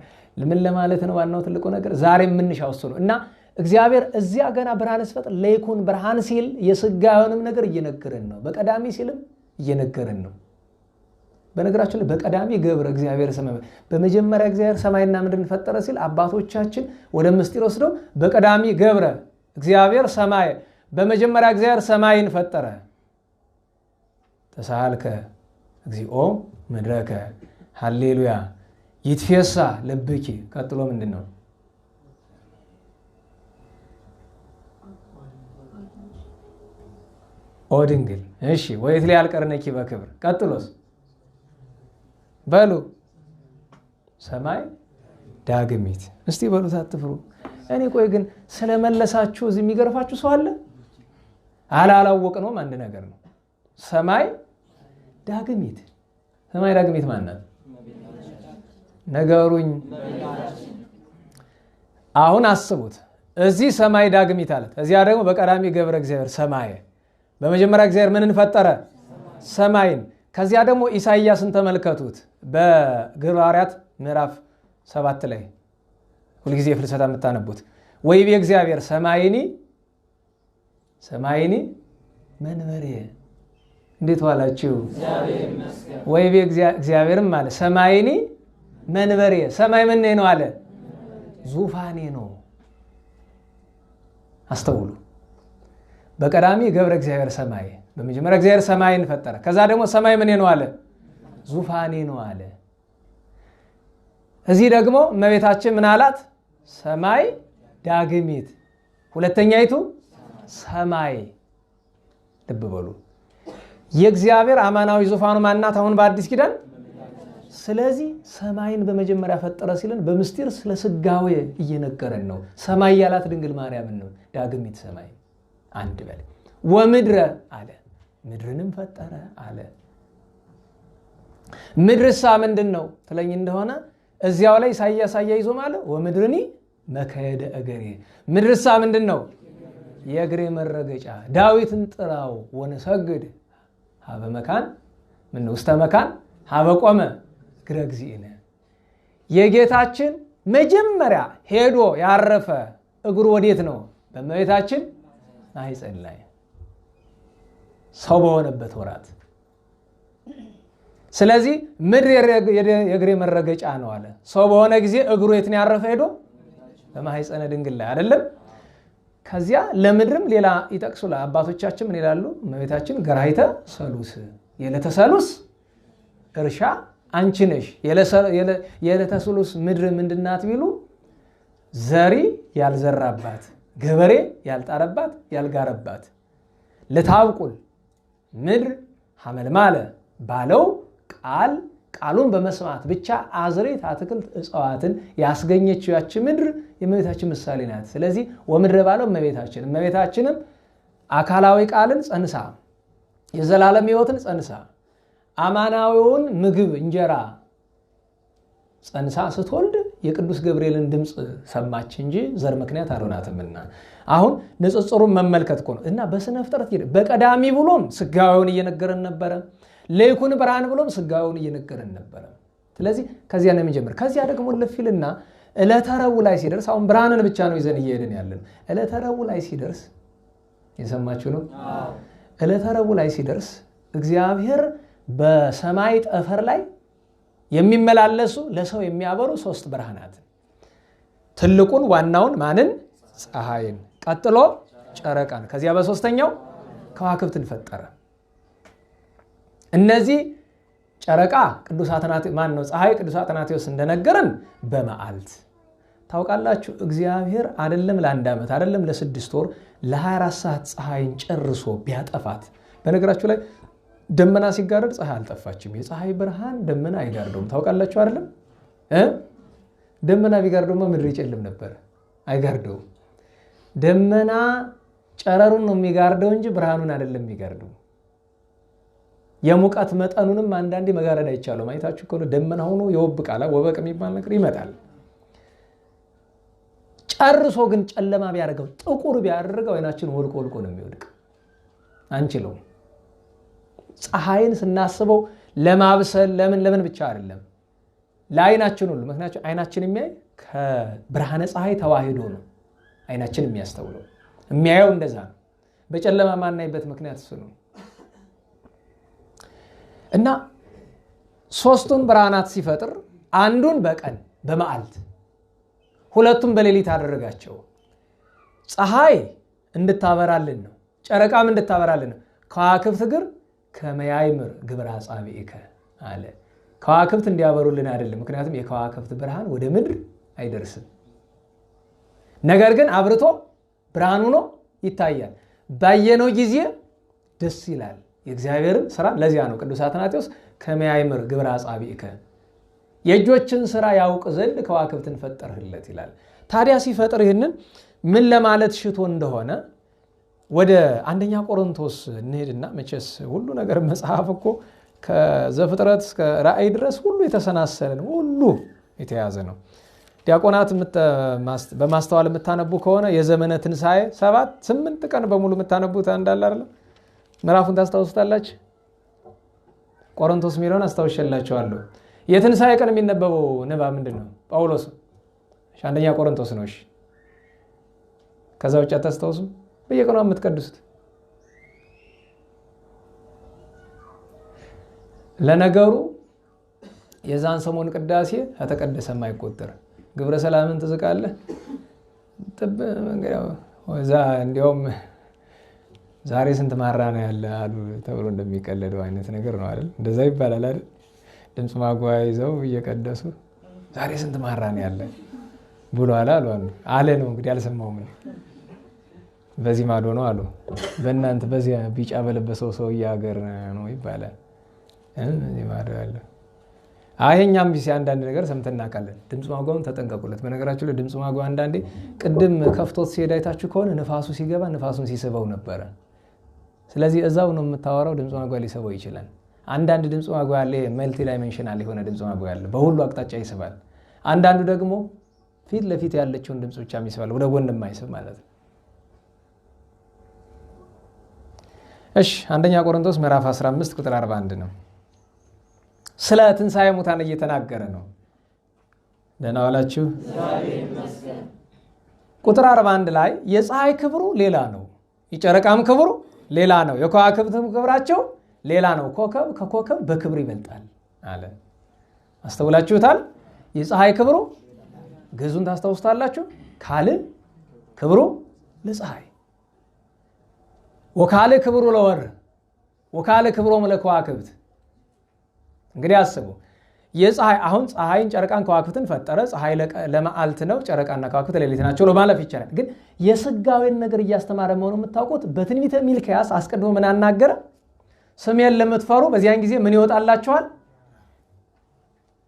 ምን ለማለት ነው? ዋናው ትልቁ ነገር ዛሬ የምንሻው እሱ ነው። እና እግዚአብሔር እዚያ ገና ብርሃን ሲፈጥር ለይኩን ብርሃን ሲል የስጋውንም ነገር እየነገረን ነው። በቀዳሚ ሲልም እየነገረን ነው። በነገራችን ላይ በቀዳሚ ገብረ እግዚአብሔር ሰማይ በመጀመሪያ እግዚአብሔር ሰማይና ምድርን ፈጠረ ሲል አባቶቻችን ወደ ምስጢር ወስደው በቀዳሚ ገብረ እግዚአብሔር ሰማይ በመጀመሪያ እግዚአብሔር ሰማይን ፈጠረ። ተሳልከ እግዚኦ ምድረከ ሃሌሉያ ይትፌሳ ልብኪ። ቀጥሎ ምንድነው? ኦ ድንግል። እሺ ወይት ላይ ያልቀርነኪ በክብር። ቀጥሎስ? በሉ ሰማይ ዳግሚት። እስቲ በሉት አትፍሩ። እኔ ቆይ ግን ስለመለሳችሁ እዚህ የሚገርፋችሁ ሰው አለ? አላወቅነውም። አንድ ነገር ነው። ሰማይ ዳግሚት። ሰማይ ዳግሚት ማናት? ነገሩኝ። አሁን አስቡት። እዚህ ሰማይ ዳግሚት አለ። እዚያ ደግሞ በቀዳሚ ገብረ እግዚአብሔር ሰማይ በመጀመሪያ እግዚአብሔር ምንን ፈጠረ? ሰማይን። ከዚያ ደግሞ ኢሳይያስን ተመልከቱት በግብረ ሐዋርያት ምዕራፍ 7 ላይ ሁልጊዜ ፍልሰታ የምታነቡት ወይቤ እግዚአብሔር ሰማይኒ መንበሬ። እንዴት ዋላችሁ? ወይቤ እግዚአብሔርም አለ ሰማይኒ መንበሬ። ሰማይ ምን ነው አለ? ዙፋኔ ነው። አስተውሉ። በቀዳሚ ገብረ እግዚአብሔር ሰማይ በመጀመሪያ እግዚአብሔር ሰማይን ፈጠረ። ከዛ ደግሞ ሰማይ ምን ነው አለ? ዙፋኔ ነው አለ። እዚህ ደግሞ እመቤታችን ምን አላት? ሰማይ ዳግሚት። ሁለተኛይቱ ሰማይ። ልብ በሉ። የእግዚአብሔር አማናዊ ዙፋኑ ማናት? አሁን በአዲስ ኪዳን። ስለዚህ ሰማይን በመጀመሪያ ፈጠረ ሲለን በምስጢር ስለ ስጋዌ እየነገረን ነው። ሰማይ ያላት ድንግል ማርያምን ነው። ዳግሚት ሰማይ አንድ በል። ወምድረ አለ ምድርንም ፈጠረ አለ። ምድርሳ ምንድን ነው ትለኝ እንደሆነ እዚያው ላይ ኢሳይያስ ይዞ ማለት ወምድርኒ መከየደ እገሬ። ምድርሳ ምንድን ነው? የእግሬ መረገጫ። ዳዊትን ጥራው ወንሰግድ ሀበ መካን ምን ውስተ መካን ሀበ ቆመ እግረ እግዚእነ። የጌታችን መጀመሪያ ሄዶ ያረፈ እግሩ ወዴት ነው? በእመቤታችን ማኅፀን ላይ ሰው በሆነበት ወራት። ስለዚህ ምድር የእግሬ መረገጫ ነው አለ። ሰው በሆነ ጊዜ እግሩ የት ነው ያረፈ? ሄዶ በማኅፀነ ድንግል ላይ አይደለም። ከዚያ ለምድርም ሌላ ይጠቅሱ አባቶቻችን ምን ይላሉ? እመቤታችን ገራይተ ሰሉስ የዕለተ ሰሉስ እርሻ አንቺ ነሽ። የዕለተ ሰሉስ ምድር ምንድናት ቢሉ ዘሪ ያልዘራባት ገበሬ ያልጣረባት ያልጋረባት ለታብቁል ምድር ሐመልማለ ባለው ቃሉን በመስማት ብቻ አዝሬት አትክልት እጽዋትን ያስገኘችው ያቺ ምድር የእመቤታችን ምሳሌ ናት። ስለዚህ ወምድረ ባለው እመቤታችንም አካላዊ ቃልን ጸንሳ የዘላለም ሕይወትን ጸንሳ አማናዊውን ምግብ እንጀራ ጸንሳ ስትወልድ የቅዱስ ገብርኤልን ድምፅ ሰማች እንጂ ዘር ምክንያት አልሆናትምና። አሁን ንጽጽሩን መመልከት እኮ ነው። እና በስነ ፍጥረት በቀዳሚ ብሎም ስጋዊውን እየነገረን ነበረ። ለይኩን ብርሃን ብሎም ስጋዊውን እየነገረን ነበረ። ስለዚህ ከዚያ ነው የሚጀምር። ከዚያ ደግሞ ለፊልና ዕለተ ረቡዕ ላይ ሲደርስ አሁን ብርሃንን ብቻ ነው ይዘን እየሄድን ያለን። ዕለተ ረቡዕ ላይ ሲደርስ የሰማችሁ ነው። ዕለተ ረቡዕ ላይ ሲደርስ እግዚአብሔር በሰማይ ጠፈር ላይ የሚመላለሱ ለሰው የሚያበሩ 3 ብርሃናት ትልቁን ዋናውን ማንን? ፀሐይን፣ ቀጥሎ ጨረቃን፣ ከዚያ በሶስተኛው ከዋክብትን ፈጠረ። እነዚህ ጨረቃ ቅዱስ አትናቴዎስ ማን ነው? ፀሐይ ቅዱስ አትናቴዎስ እንደነገረን በመዓልት ታውቃላችሁ። እግዚአብሔር አይደለም ለ1 ዓመት አይደለም ለ6 ወር ለ24 ሰዓት ፀሐይን ጨርሶ ቢያጠፋት። በነገራችሁ ላይ ደመና ሲጋረድ ፀሐይ አልጠፋችም። የፀሐይ ብርሃን ደመና አይጋርደውም። ታውቃላችሁ አይደለም? ደመና ቢጋርደውማ ምድር ይጨልም ነበር። አይጋርደውም። ደመና ጨረሩን ነው የሚጋርደው እንጂ ብርሃኑን አይደለም የሚጋርደው። የሙቀት መጠኑንም አንዳንዴ መጋረድ አይቻልም። አይታችሁ እኮ ደመና ሆኖ የወብቃላ ወበቅ የሚባል ነገር ይመጣል። ጨርሶ ግን ጨለማ ቢያደርገው ጥቁር ቢያደርገው አይናችን ወልቆ ነው የሚወድቅ። አንችለውም። ፀሐይን ስናስበው ለማብሰል ለምን ብቻ አይደለም ለአይናችን ሁሉ። ምክንያቱም አይናችን የሚያይ ከብርሃነ ፀሐይ ተዋህዶ ነው። አይናችን የሚያስተውለው የሚያየው እንደዛ ነው። በጨለማ ማናይበት ምክንያት እሱ ነው። እና ሶስቱን ብርሃናት ሲፈጥር አንዱን በቀን በመዓልት ሁለቱም በሌሊት አደረጋቸው። ፀሐይ እንድታበራልን ነው፣ ጨረቃም እንድታበራልን ነው። ከዋክብት ግር ከመያይምር ግብረ አጻብዒከ አለ። ከዋክብት እንዲያበሩልን አይደለም፣ ምክንያቱም የከዋክብት ብርሃን ወደ ምድር አይደርስም። ነገር ግን አብርቶ ብርሃን ሆኖ ይታያል። ባየነው ጊዜ ደስ ይላል። የእግዚአብሔርን ስራ ለዚያ ነው ቅዱስ አትናቴዎስ ከመያይምር ግብረ አጻብዒከ የእጆችን ስራ ያውቅ ዘንድ ከዋክብትን ፈጠርህለት ይላል። ታዲያ ሲፈጥር ይህንን ምን ለማለት ሽቶ እንደሆነ ወደ አንደኛ ቆሮንቶስ እንሄድና መቼስ ሁሉ ነገር መጽሐፍ እኮ ከዘፍጥረት እስከ ራእይ ድረስ ሁሉ የተሰናሰለ ነው፣ ሁሉ የተያዘ ነው። ዲያቆናት በማስተዋል የምታነቡ ከሆነ የዘመነ ትንሣኤ 7-8 ቀን በሙሉ የምታነቡት እንዳለ አይደለም። ምዕራፉን ታስታውሱታላችሁ። ቆሮንቶስ የሚለውን አስታውሻላችኋለሁ። የትንሣኤ ቀን የሚነበበው ንባብ ምንድን ነው? ጳውሎስ አንደኛ ቆሮንቶስ ነው። እሺ፣ ከዛ ውጭ አታስታውሱ? በየቀኑ የምትቀድሱት ለነገሩ የዛን ሰሞን ቅዳሴ ከተቀደሰ የማይቆጠር ግብረ ሰላምን ትዝቃለህ ጥብ ወዛ እንዲያውም ዛሬ ስንት ማራ ነው ያለ አሉ ተብሎ እንደሚቀለደው አይነት ነገር ነው አይደል? እንደዛ ይባላል አይደል? ድምጽ ማጓያ ይዘው እየቀደሱ ዛሬ ስንት ማራ ነው ያለ ብሎ አለ ነው እንግዲህ አልሰማውም። በዚህ ማዶ ነው አሉ፣ በእናንተ በዚህ ቢጫ በለበሰው ሰው ሀገር ነው ይባላል። እዚህ ማዶ ያለ አይኛም ቢሲ አንዳንድ ነገር ሰምተን እናውቃለን። ድምጽ ማጓውን ተጠንቀቁለት። በነገራችሁ ላይ ድምጽ ማጓው አንዳንዴ ቅድም ከፍቶት ሲሄድ አይታችሁ ከሆነ ንፋሱ ሲገባ ንፋሱን ሲስበው ነበረ። ስለዚህ እዛው ነው የምታወራው፣ ድምጽ ማጓው ሊስበው ይችላል። አንዳንድ ድምጽ ማጓው ያለ መልቲ ዳይሜንሽናል የሆነ ድምጽ ማጓው ያለ በሁሉ አቅጣጫ ይስባል። አንዳንዱ ደግሞ ፊት ለፊት ያለችውን ድምጽ ብቻ ይስባል፣ ወደ ጎን የማይስብ ማለት ነው። እሺ፣ አንደኛ ቆሮንቶስ ምዕራፍ 15 ቁጥር 41 ነው። ስለ ትንሣኤ ሙታን እየተናገረ ነው። ደህና ዋላችሁ። ቁጥር 41 ላይ የፀሐይ ክብሩ ሌላ ነው፣ የጨረቃም ክብሩ ሌላ ነው፣ የከዋክብትም ክብራቸው ሌላ ነው፣ ኮከብ ከኮከብ በክብር ይበልጣል አለ። አስተውላችሁታል? የፀሐይ ክብሩ ግዙን ታስታውስታላችሁ። ካል ክብሩ ለፀሐይ ወካል ክብሩ ለወር ወካል ክብሮም ለከዋክብት። እንግዲህ አስቡ፣ የፀሐይ አሁን ፀሐይን ጨረቃን ከዋክብትን ፈጠረ። ፀሐይ ለመዓልት ነው፣ ጨረቃና ከዋክብት ለሌሊት ናቸው ለማለፍ ይቻላል። ግን የስጋዌን ነገር እያስተማረ መሆኑ የምታውቁት በትንቢተ ሚልክያስ አስቀድሞ ምን አናገረ? ስሜን ለምትፈሩ በዚያን ጊዜ ምን ይወጣላችኋል?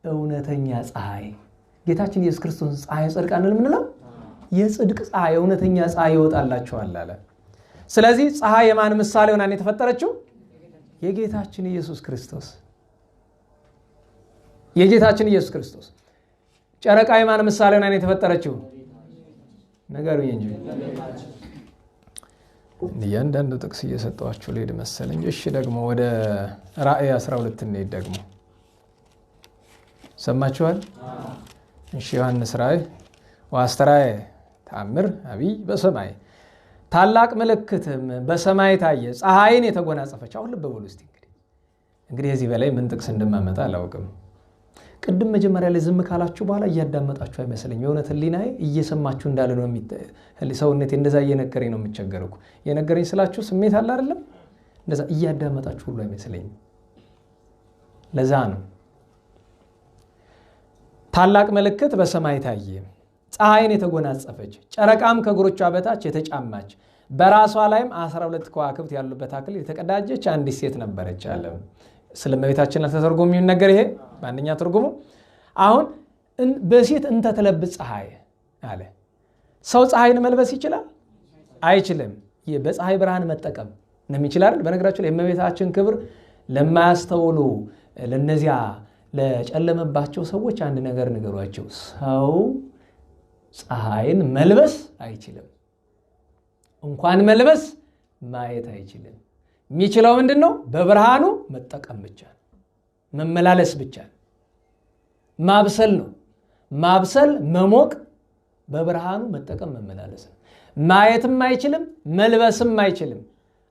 እውነተኛ ፀሐይ። ጌታችን ኢየሱስ ክርስቶስ ፀሐይ ጽድቅ አንል ምንለው? የጽድቅ ፀሐይ እውነተኛ ፀሐይ ይወጣላችኋል አለ። ስለዚህ ፀሐይ የማን ምሳሌ ሆና የተፈጠረችው? የጌታችን ኢየሱስ ክርስቶስ። የጌታችን ኢየሱስ ክርስቶስ። ጨረቃ የማን ምሳሌ ሆና የተፈጠረችው? ነገሩኝ እንጂ እያንዳንዱ ጥቅስ እየሰጠኋችሁ ልሄድ መሰለኝ። እሺ፣ ደግሞ ወደ ራእይ 12 እንሄድ። ደግሞ ሰማችኋል? እሺ፣ ዮሐንስ ራእይ ወአስተርአየ ተአምር አቢይ በሰማይ፣ ታላቅ ምልክትም በሰማይ ታየ፣ ፀሐይን የተጎናጸፈች። አሁን ልብ በሉ እስቲ። እንግዲህ እዚህ በላይ ምን ጥቅስ እንደማመጣ አላውቅም። ቅድም መጀመሪያ ላይ ዝም ካላችሁ በኋላ እያዳመጣችሁ አይመስለኝም። የእውነት ህሊናዬ እየሰማችሁ እንዳለ ነው። ሰውነቴ እንደዛ እየነገረኝ ነው የምቸገረው። የነገረኝ ስላችሁ ስሜት አለ አይደለም? እንደዛ እያዳመጣችሁ ሁሉ አይመስለኝም። ለዛ ነው ታላቅ ምልክት በሰማይ ታየ፣ ፀሐይን የተጎናጸፈች፣ ጨረቃም ከእግሮቿ በታች የተጫማች፣ በራሷ ላይም 12 ከዋክብት ያሉበት አክሊል የተቀዳጀች አንዲት ሴት ነበረች አለ። ስለ እመቤታችን ተተርጎም የሚነገር ይሄ በአንደኛ ትርጉሙ። አሁን በሴት እንተ ተለብስ ፀሐይ አለ። ሰው ፀሐይን መልበስ ይችላል? አይችልም። በፀሐይ ብርሃን መጠቀም ነው ይችላል። በነገራችሁ ላይ የእመቤታችን ክብር ለማያስተውሉ ለነዚያ ለጨለመባቸው ሰዎች አንድ ነገር ንገሯቸው። ሰው ፀሐይን መልበስ አይችልም። እንኳን መልበስ ማየት አይችልም። የሚችለው ምንድነው? በብርሃኑ መጠቀም ብቻ፣ መመላለስ ብቻ፣ ማብሰል ነው። ማብሰል፣ መሞቅ፣ በብርሃኑ መጠቀም፣ መመላለስ። ማየትም አይችልም፣ መልበስም አይችልም፣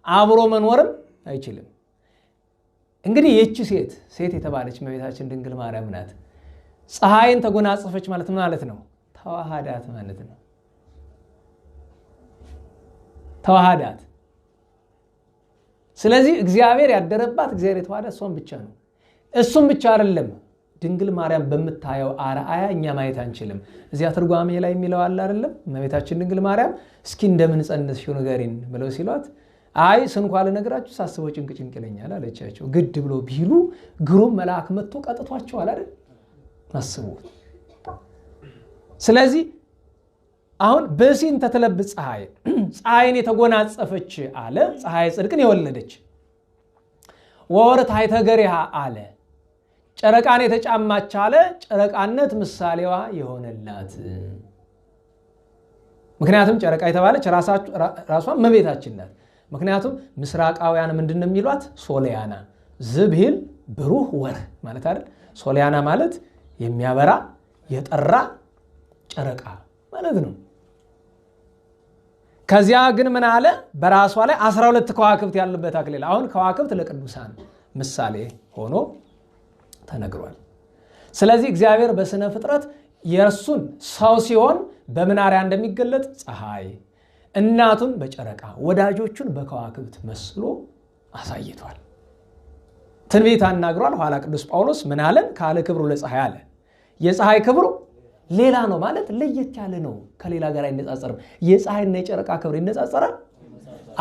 አብሮ መኖርም አይችልም። እንግዲህ ይህች ሴት የተባለች እመቤታችን ድንግል ማርያም ናት። ፀሐይን ተጎናጸፈች ማለት ምን ማለት ነው? ተዋሃዳት ማለት ነው። ተዋሃዳት። ስለዚህ እግዚአብሔር ያደረባት እግዚአብሔር የተዋሃዳት እሷን ብቻ ነው። እሱም ብቻ አይደለም፣ ድንግል ማርያም በምታየው አርአያ እኛ ማየት አንችልም። እዚያ ትርጓሜ ላይ የሚለው አለ አይደለም? እመቤታችን ድንግል ማርያም እስኪ እንደምን ጸነስሽው ንገሪን ብለው ሲሏት አይ ስንኳ ልነግራችሁ ሳስበው ጭንቅ ይለኛል አለቻቸው። ግድ ብሎ ቢሉ ግሩም መልአክ መጥቶ ቀጥቷቸዋል አይደል? አስቡት። ስለዚህ አሁን በሲን ተተለብጽ ፀሐይን የተጎናጸፈች አለ፣ ፀሐይ ጽድቅን የወለደች ወወርት አይተገሪሃ አለ፣ ጨረቃን የተጫማች አለ፣ ጨረቃነት ምሳሌዋ የሆነላት። ምክንያቱም ጨረቃ የተባለች ራሷ እመቤታችን ናት። ምክንያቱም ምስራቃውያን ምንድን ነው የሚሏት? ሶሊያና ዝብሂል ብሩህ ወር ማለት አይደል? ሶሊያና ማለት የሚያበራ የጠራ ጨረቃ ማለት ነው። ከዚያ ግን ምን አለ? በራሷ ላይ 12 ከዋክብት ያሉበት አክሊል። አሁን ከዋክብት ለቅዱሳን ምሳሌ ሆኖ ተነግሯል። ስለዚህ እግዚአብሔር በስነ ፍጥረት የእርሱን ሰው ሲሆን በምን አርአያ እንደሚገለጥ ፀሐይ፣ እናቱን በጨረቃ ወዳጆቹን በከዋክብት መስሎ አሳይቷል። ትንቢት አናግሯል። ኋላ ቅዱስ ጳውሎስ ምን አለን? ካለ ክብሩ ለፀሐይ አለ። የፀሐይ ክብሩ ሌላ ነው ማለት ለየት ያለ ነው። ከሌላ ጋር አይነጻጸርም። የፀሐይና የጨረቃ ክብር ይነጻጸራል?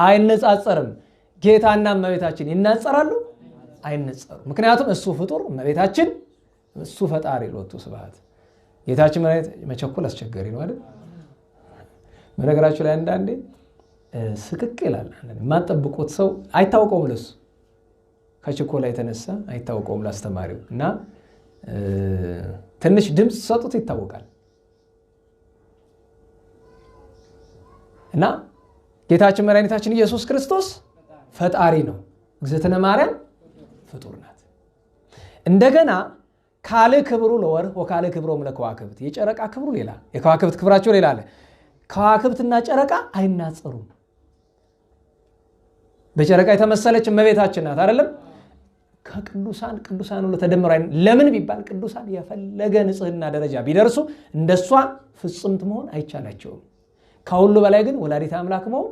አይነጻጸርም። ጌታና እመቤታችን ይናጸራሉ? አይነጸሩ። ምክንያቱም እሱ ፍጡር፣ እመቤታችን እሱ ፈጣሪ። ሎቱ ስብሐት። ጌታችን መቸኮል አስቸጋሪ ነው አይደል? በነገራችሁ ላይ አንዳንዴ ስቅቅ ይላል። የማጠብቁት ሰው አይታወቀውም፣ ለሱ ከችኮላ የተነሳ አይታወቀውም ላስተማሪው እና ትንሽ ድምፅ ሰጡት ይታወቃል። እና ጌታችን መድኃኒታችን ኢየሱስ ክርስቶስ ፈጣሪ ነው። እግዝእትነ ማርያም ፍጡር ናት። እንደገና ካለ ክብሩ ለወር ወካለ ክብሮም ለከዋክብት፣ የጨረቃ ክብሩ ሌላ፣ የከዋክብት ክብራቸው ሌላ አለ። ከዋክብትና ጨረቃ አይናጸሩም። በጨረቃ የተመሰለች እመቤታችን ናት አይደለም? ከቅዱሳን ሁሉ ተደምረው ለምን ቢባል ቅዱሳን የፈለገ ንጽህና ደረጃ ቢደርሱ እንደሷ ፍጽምት መሆን አይቻላቸውም። ከሁሉ በላይ ግን ወላዲተ አምላክ መሆን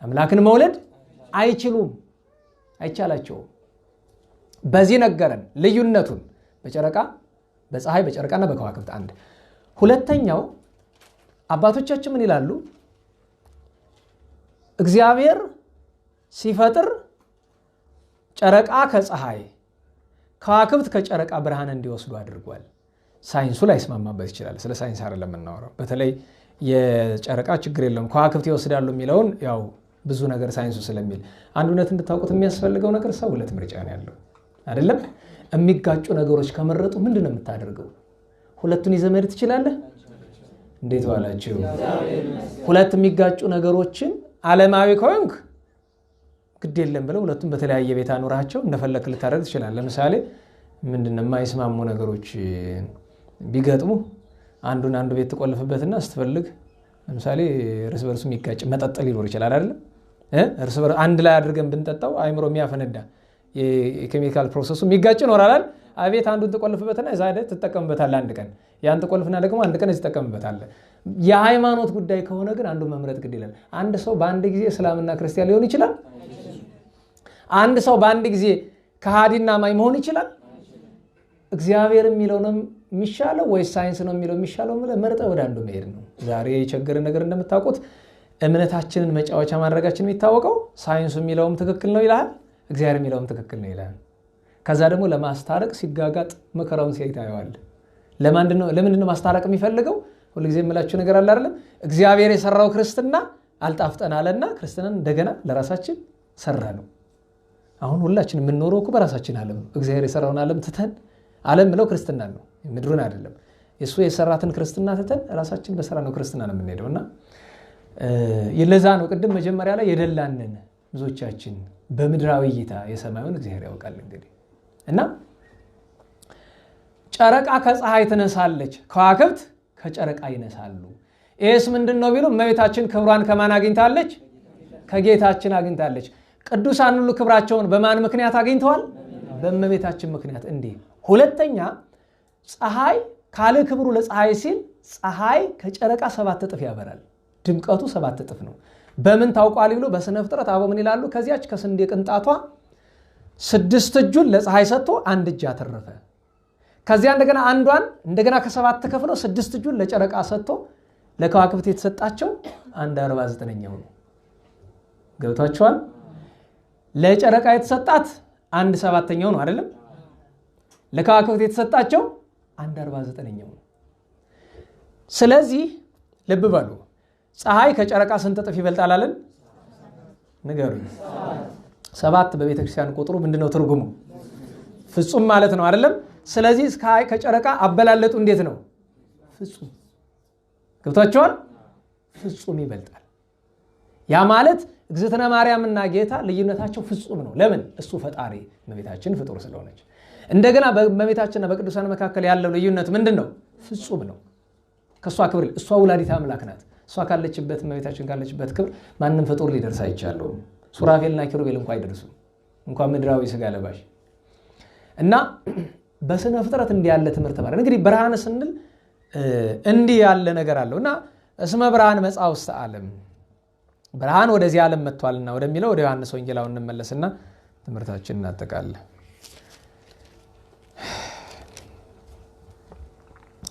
አምላክን መውለድ አይቻላቸውም። በዚህ ነገረን ልዩነቱን በጨረቃ በፀሐይ በጨረቃና በከዋክብት አንድ። ሁለተኛው አባቶቻችን ምን ይላሉ? እግዚአብሔር ሲፈጥር ጨረቃ ከፀሐይ ከዋክብት ከጨረቃ ብርሃን እንዲወስዱ አድርጓል። ሳይንሱ ላይ ይስማማበት ይችላል። ስለ ሳይንስ አይደለም የምናወራው። በተለይ የጨረቃ ችግር የለውም ከዋክብት ይወስዳሉ የሚለውን ያው ብዙ ነገር ሳይንሱ ስለሚል፣ አንድ እውነት እንድታውቁት የሚያስፈልገው ነገር ሰው ሁለት ምርጫ ነው ያለው አይደለም? የሚጋጩ ነገሮች ከመረጡ ምንድን ነው የምታደርገው? ሁለቱን ይዘህ መሄድ ትችላለህ? እንዴት ዋላችሁ? ሁለት የሚጋጩ ነገሮችን ዓለማዊ ከሆንክ ግድ የለም ብለው ሁለቱም በተለያየ ቤት አኖራቸው እንደፈለክ ልታደርግ ትችላለህ። ለምሳሌ ምንድነው የማይስማሙ ነገሮች ቢገጥሙ አንዱን አንዱ ቤት ተቆልፍበትና ስትፈልግ ለምሳሌ እርስ በርሱ የሚጋጭ መጠጥ ሊኖር ይችላል አይደል? እርስ በርሱ አንድ ላይ አድርገን ብንጠጣው አይምሮ የሚያፈነዳ የኬሚካል ፕሮሰሱ የሚጋጭ ይኖራል። አቤት አንዱን ተቆልፍበትና እዛ አይደል ትጠቀምበታለህ አንድ ቀን፣ ያን ተቆልፍና ደግሞ አንድ ቀን ትጠቀምበታለህ። የሃይማኖት ጉዳይ ከሆነ ግን አንዱ መምረጥ ግድ ይላል። አንድ ሰው በአንድ ጊዜ እስላምና ክርስቲያን ሊሆን ይችላል። አንድ ሰው በአንድ ጊዜ ከሃዲና አማኝ መሆን ይችላል። እግዚአብሔር የሚለው ነው የሚሻለው ወይስ ሳይንስ ነው የሚለው የሚሻለው? መርጠህ ወደ አንዱ መሄድ ነው። ዛሬ የቸገረን ነገር እንደምታውቁት እምነታችንን መጫወቻ ማድረጋችን የሚታወቀው ሳይንሱ የሚለውም ትክክል ነው ይላል፣ እግዚአብሔር የሚለውም ትክክል ነው ይላል። ከዛ ደግሞ ለማስታረቅ ሲጋጋጥ መከራውን ሲያይ ታየዋለህ። ለምንድን ነው ማስታረቅ የሚፈልገው? ሁልጊዜ የምላችሁ ነገር አለ አይደለም? እግዚአብሔር የሰራው ክርስትና አልጣፍጠን አለና ክርስትናን እንደገና ለራሳችን ሰራ ነው። አሁን ሁላችን የምንኖረው እኮ በራሳችን ዓለም ነው። እግዚአብሔር የሰራውን ዓለም ትተን ዓለም ብለው ክርስትና ነው፣ ምድሩን አይደለም። የሱ የሰራትን ክርስትና ትተን ራሳችን በሰራ ነው ክርስትና ነው የምንሄደውና ለዛ ነው ቅድም መጀመሪያ ላይ የደላንን ብዙዎቻችን በምድራዊ እይታ የሰማዩን እግዚአብሔር ያውቃል። እንግዲህ እና ጨረቃ ከፀሐይ ትነሳለች፣ ከዋክብት ከጨረቃ ይነሳሉ። ይህስ ምንድን ነው ቢሉ እመቤታችን ክብሯን ከማን አግኝታለች? ከጌታችን አግኝታለች። ቅዱሳን ሁሉ ክብራቸውን በማን ምክንያት አግኝተዋል? በእመቤታችን ምክንያት። እንዲህ ሁለተኛ ፀሐይ ካለ ክብሩ ለፀሐይ ሲል ፀሐይ ከጨረቃ 7 እጥፍ ያበራል። ድምቀቱ 7 እጥፍ ነው። በምን ታውቋል ብሎ በስነ ፍጥረት አበው ምን ይላሉ? ከዚያች ከስንዴ ቅንጣቷ 6 እጁን ለፀሐይ ሰጥቶ 1 እጅ አተረፈ። ከዚያ እንደገና አንዷን እንደገና ከ7 ተከፍሎ 6 እጁን ለጨረቃ ሰጥቶ ለከዋክብት የተሰጣቸው 1/49ኛው ነው። ገብቷቸዋል? ለጨረቃ የተሰጣት 1/7ኛው ነው አይደለም? ለከዋክብት የተሰጣቸው 1/49ኛው ነው። ስለዚህ ልብ በሉ ፀሐይ ከጨረቃ ስንት እጥፍ ይበልጣል አለን? ንገሩኝ። 7 በቤተ ክርስቲያን ቁጥሩ ምንድነው ትርጉሙ? ፍጹም ማለት ነው አይደለም? ስለዚህ ፀሐይ ከጨረቃ አበላለጡ እንዴት ነው? ፍጹም። ገብቷቸዋል? ፍጹም ይበልጣል። ያ ማለት እግዝእትነ ማርያምና ጌታ ልዩነታቸው ፍጹም ነው። ለምን? እሱ ፈጣሪ እመቤታችን ፍጡር ስለሆነች። እንደገና በእመቤታችንና በቅዱሳን መካከል ያለው ልዩነት ምንድነው? ፍጹም ነው። ከሷ ክብር እሷ ወላዲተ አምላክ ናት። እሷ ካለችበት እመቤታችን ካለችበት ክብር ማንም ፍጡር ሊደርስ አይቻለውም። ሱራፌልና ኪሩቤል እንኳን አይደርሱም፣ እንኳን ምድራዊ ስጋ ለባሽ እና በስነ ፍጥረት እንዲህ ያለ ትምህርት ማለት እንግዲህ ብርሃን ስንል እንዲህ ያለ ነገር አለው እና እስመ ብርሃን መጽአ ውስተ ዓለም ብርሃን ወደዚህ ዓለም መጥቷልና ወደሚለው ወደ ዮሐንስ ወንጌላው እንመለስና ትምህርታችንን እናጠቃለን።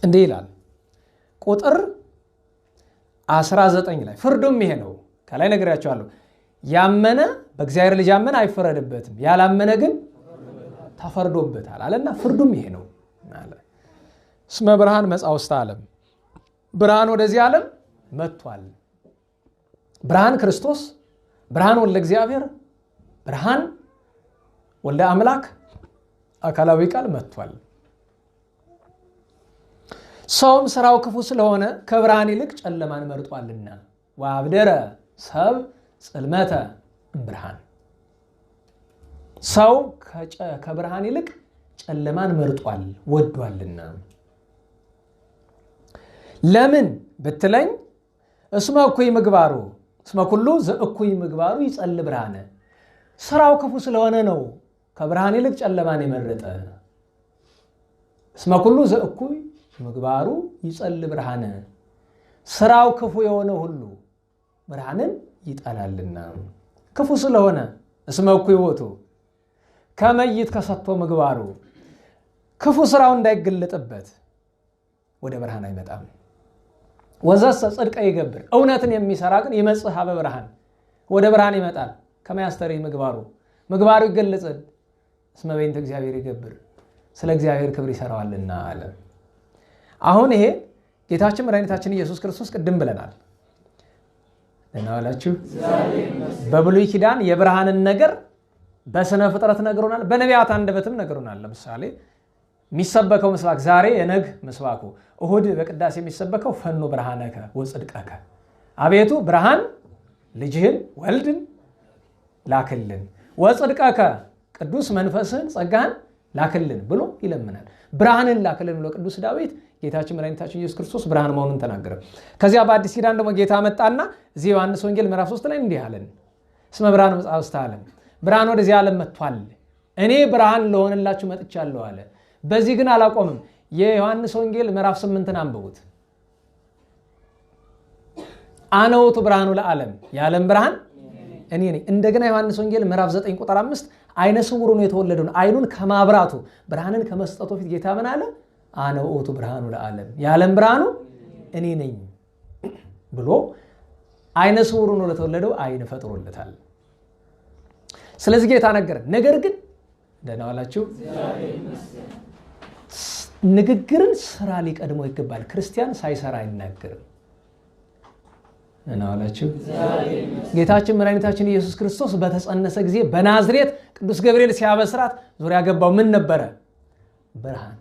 እንዲህ ይላል ቁጥር 19 ላይ ፍርዱም ይሄ ነው። ከላይ ነግሬያቸዋለሁ። ያመነ በእግዚአብሔር ልጅ ያመነ አይፈረድበትም፣ ያላመነ ግን ተፈርዶበታል አለና ፍርዱም ይሄ ነው አለ። እስመ ብርሃን መጽአ ውስተ ዓለም ብርሃን ወደዚህ ዓለም መጥቷል። ብርሃን ክርስቶስ፣ ብርሃን ወልደ እግዚአብሔር፣ ብርሃን ወልደ አምላክ አካላዊ ቃል መጥቷል። ሰውም ስራው ክፉ ስለሆነ ከብርሃን ይልቅ ጨለማን መርጧልና ወአብደረ ሰብ ጽልመተ እምብርሃን ሰው ከብርሃን ይልቅ ጨለማን መርጧል ወዷልና። ለምን ብትለኝ እስመ እኩይ ምግባሩ እስመ ኩሉ ዘእኩይ ምግባሩ ይጸል ብርሃነ ስራው ክፉ ስለሆነ ነው ከብርሃን ይልቅ ጨለማን የመረጠ። እስመ ኩሉ ዘእኩይ ምግባሩ ይጸል ብርሃነ ስራው ክፉ የሆነ ሁሉ ብርሃንን ይጠላልና። ክፉ ስለሆነ እስመ እኩይ ውእቱ ከመ ይትከሰቶ ምግባሩ ክፉ ስራው እንዳይገለጥበት ወደ ብርሃን አይመጣም። ወዘሰ ጽድቀ ይገብር እውነትን የሚሰራ ግን ይመጽእ ሀበ ብርሃን ወደ ብርሃን ይመጣል። ከመ ያስተርኢ ምግባሩ ምግባሩ ይገለጻል። እስመ በእንተ እግዚአብሔር ይገብር ስለ እግዚአብሔር ክብር ይሰራዋልና አለ። አሁን ይሄ ጌታችን መድኃኒታችን ኢየሱስ ክርስቶስ ቅድም ብለናል። ለናላችሁ በብሉይ ኪዳን የብርሃንን ነገር በስነ ፍጥረት ነግሮናል፣ በነቢያት አንደበትም ነግሮናል። ለምሳሌ የሚሰበከው ምስባክ ዛሬ የነግ ምስባኩ፣ እሁድ በቅዳሴ የሚሰበከው ፈኑ ብርሃነከ ወጽድቀከ አቤቱ ብርሃን ልጅህን ወልድን ላክልን፣ ወጽድቀከ ቅዱስ መንፈስህን ጸጋህን ላክልን ብሎ ይለምናል። ብርሃንን ላክልን ብሎ ቅዱስ ዳዊት ጌታችን መድኃኒታችን ኢየሱስ ክርስቶስ ብርሃን መሆኑን ተናገረ። ከዚያ በአዲስ ኪዳን ደግሞ ጌታ መጣና እዚህ ዮሐንስ ወንጌል ምዕራፍ 3 ላይ እንዲህ አለን፣ እስመ ብርሃን መጽአ ውስተ ዓለም ብርሃን ወደዚህ ዓለም መጥቷል፣ እኔ ብርሃን ልሆንላችሁ መጥቻለሁ አለ። በዚህ ግን አላቆምም። የዮሐንስ ወንጌል ምዕራፍ 8ን አንብቡት። አነ ውእቱ ብርሃኑ ለዓለም የዓለም ብርሃን እኔ ነኝ። እንደገና ዮሐንስ ወንጌል ምዕራፍ 9 ቁጥር 5 አይነ ስውር ሆኖ የተወለደውን አይኑን ከማብራቱ ብርሃንን ከመስጠቱ ፊት ጌታ ምን አለ? አነ ውእቱ ብርሃኑ ለዓለም የዓለም ብርሃኑ እኔ ነኝ ብሎ አይነ ስውር ሆኖ ለተወለደው አይን ፈጥሮለታል። ስለዚህ ጌታ ነገረን። ነገር ግን ደህና ዋላችሁ። ንግግርን ስራ ሊቀድመው ይገባል። ክርስቲያን ሳይሰራ አይናገርም። ደህና ዋላችሁ። ጌታችን መድኃኒታችን ኢየሱስ ክርስቶስ በተጸነሰ ጊዜ በናዝሬት ቅዱስ ገብርኤል ሲያበስራት ዙሪያ ገባው ምን ነበረ? ብርሃን።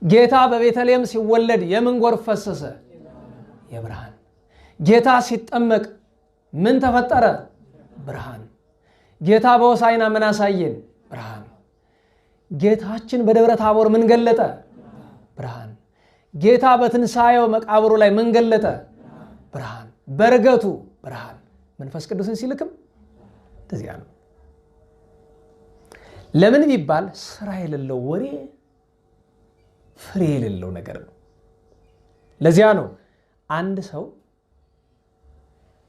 ጌታ በቤተልሔም ሲወለድ የምን ጎርፍ ፈሰሰ? የብርሃን። ጌታ ሲጠመቅ ምን ተፈጠረ? ብርሃን። ጌታ በሆሳዕና ምን አሳየን? ብርሃን። ጌታችን በደብረ ታቦር ምን ገለጠ? ብርሃን። ጌታ በትንሣኤው መቃብሩ ላይ ምን ገለጠ? ብርሃን። በርገቱ ብርሃን። መንፈስ ቅዱስን ሲልክም እንደዚያ ነው። ለምን ቢባል ስራ የሌለው ወሬ ፍሬ የሌለው ነገር ነው። ለዚያ ነው አንድ ሰው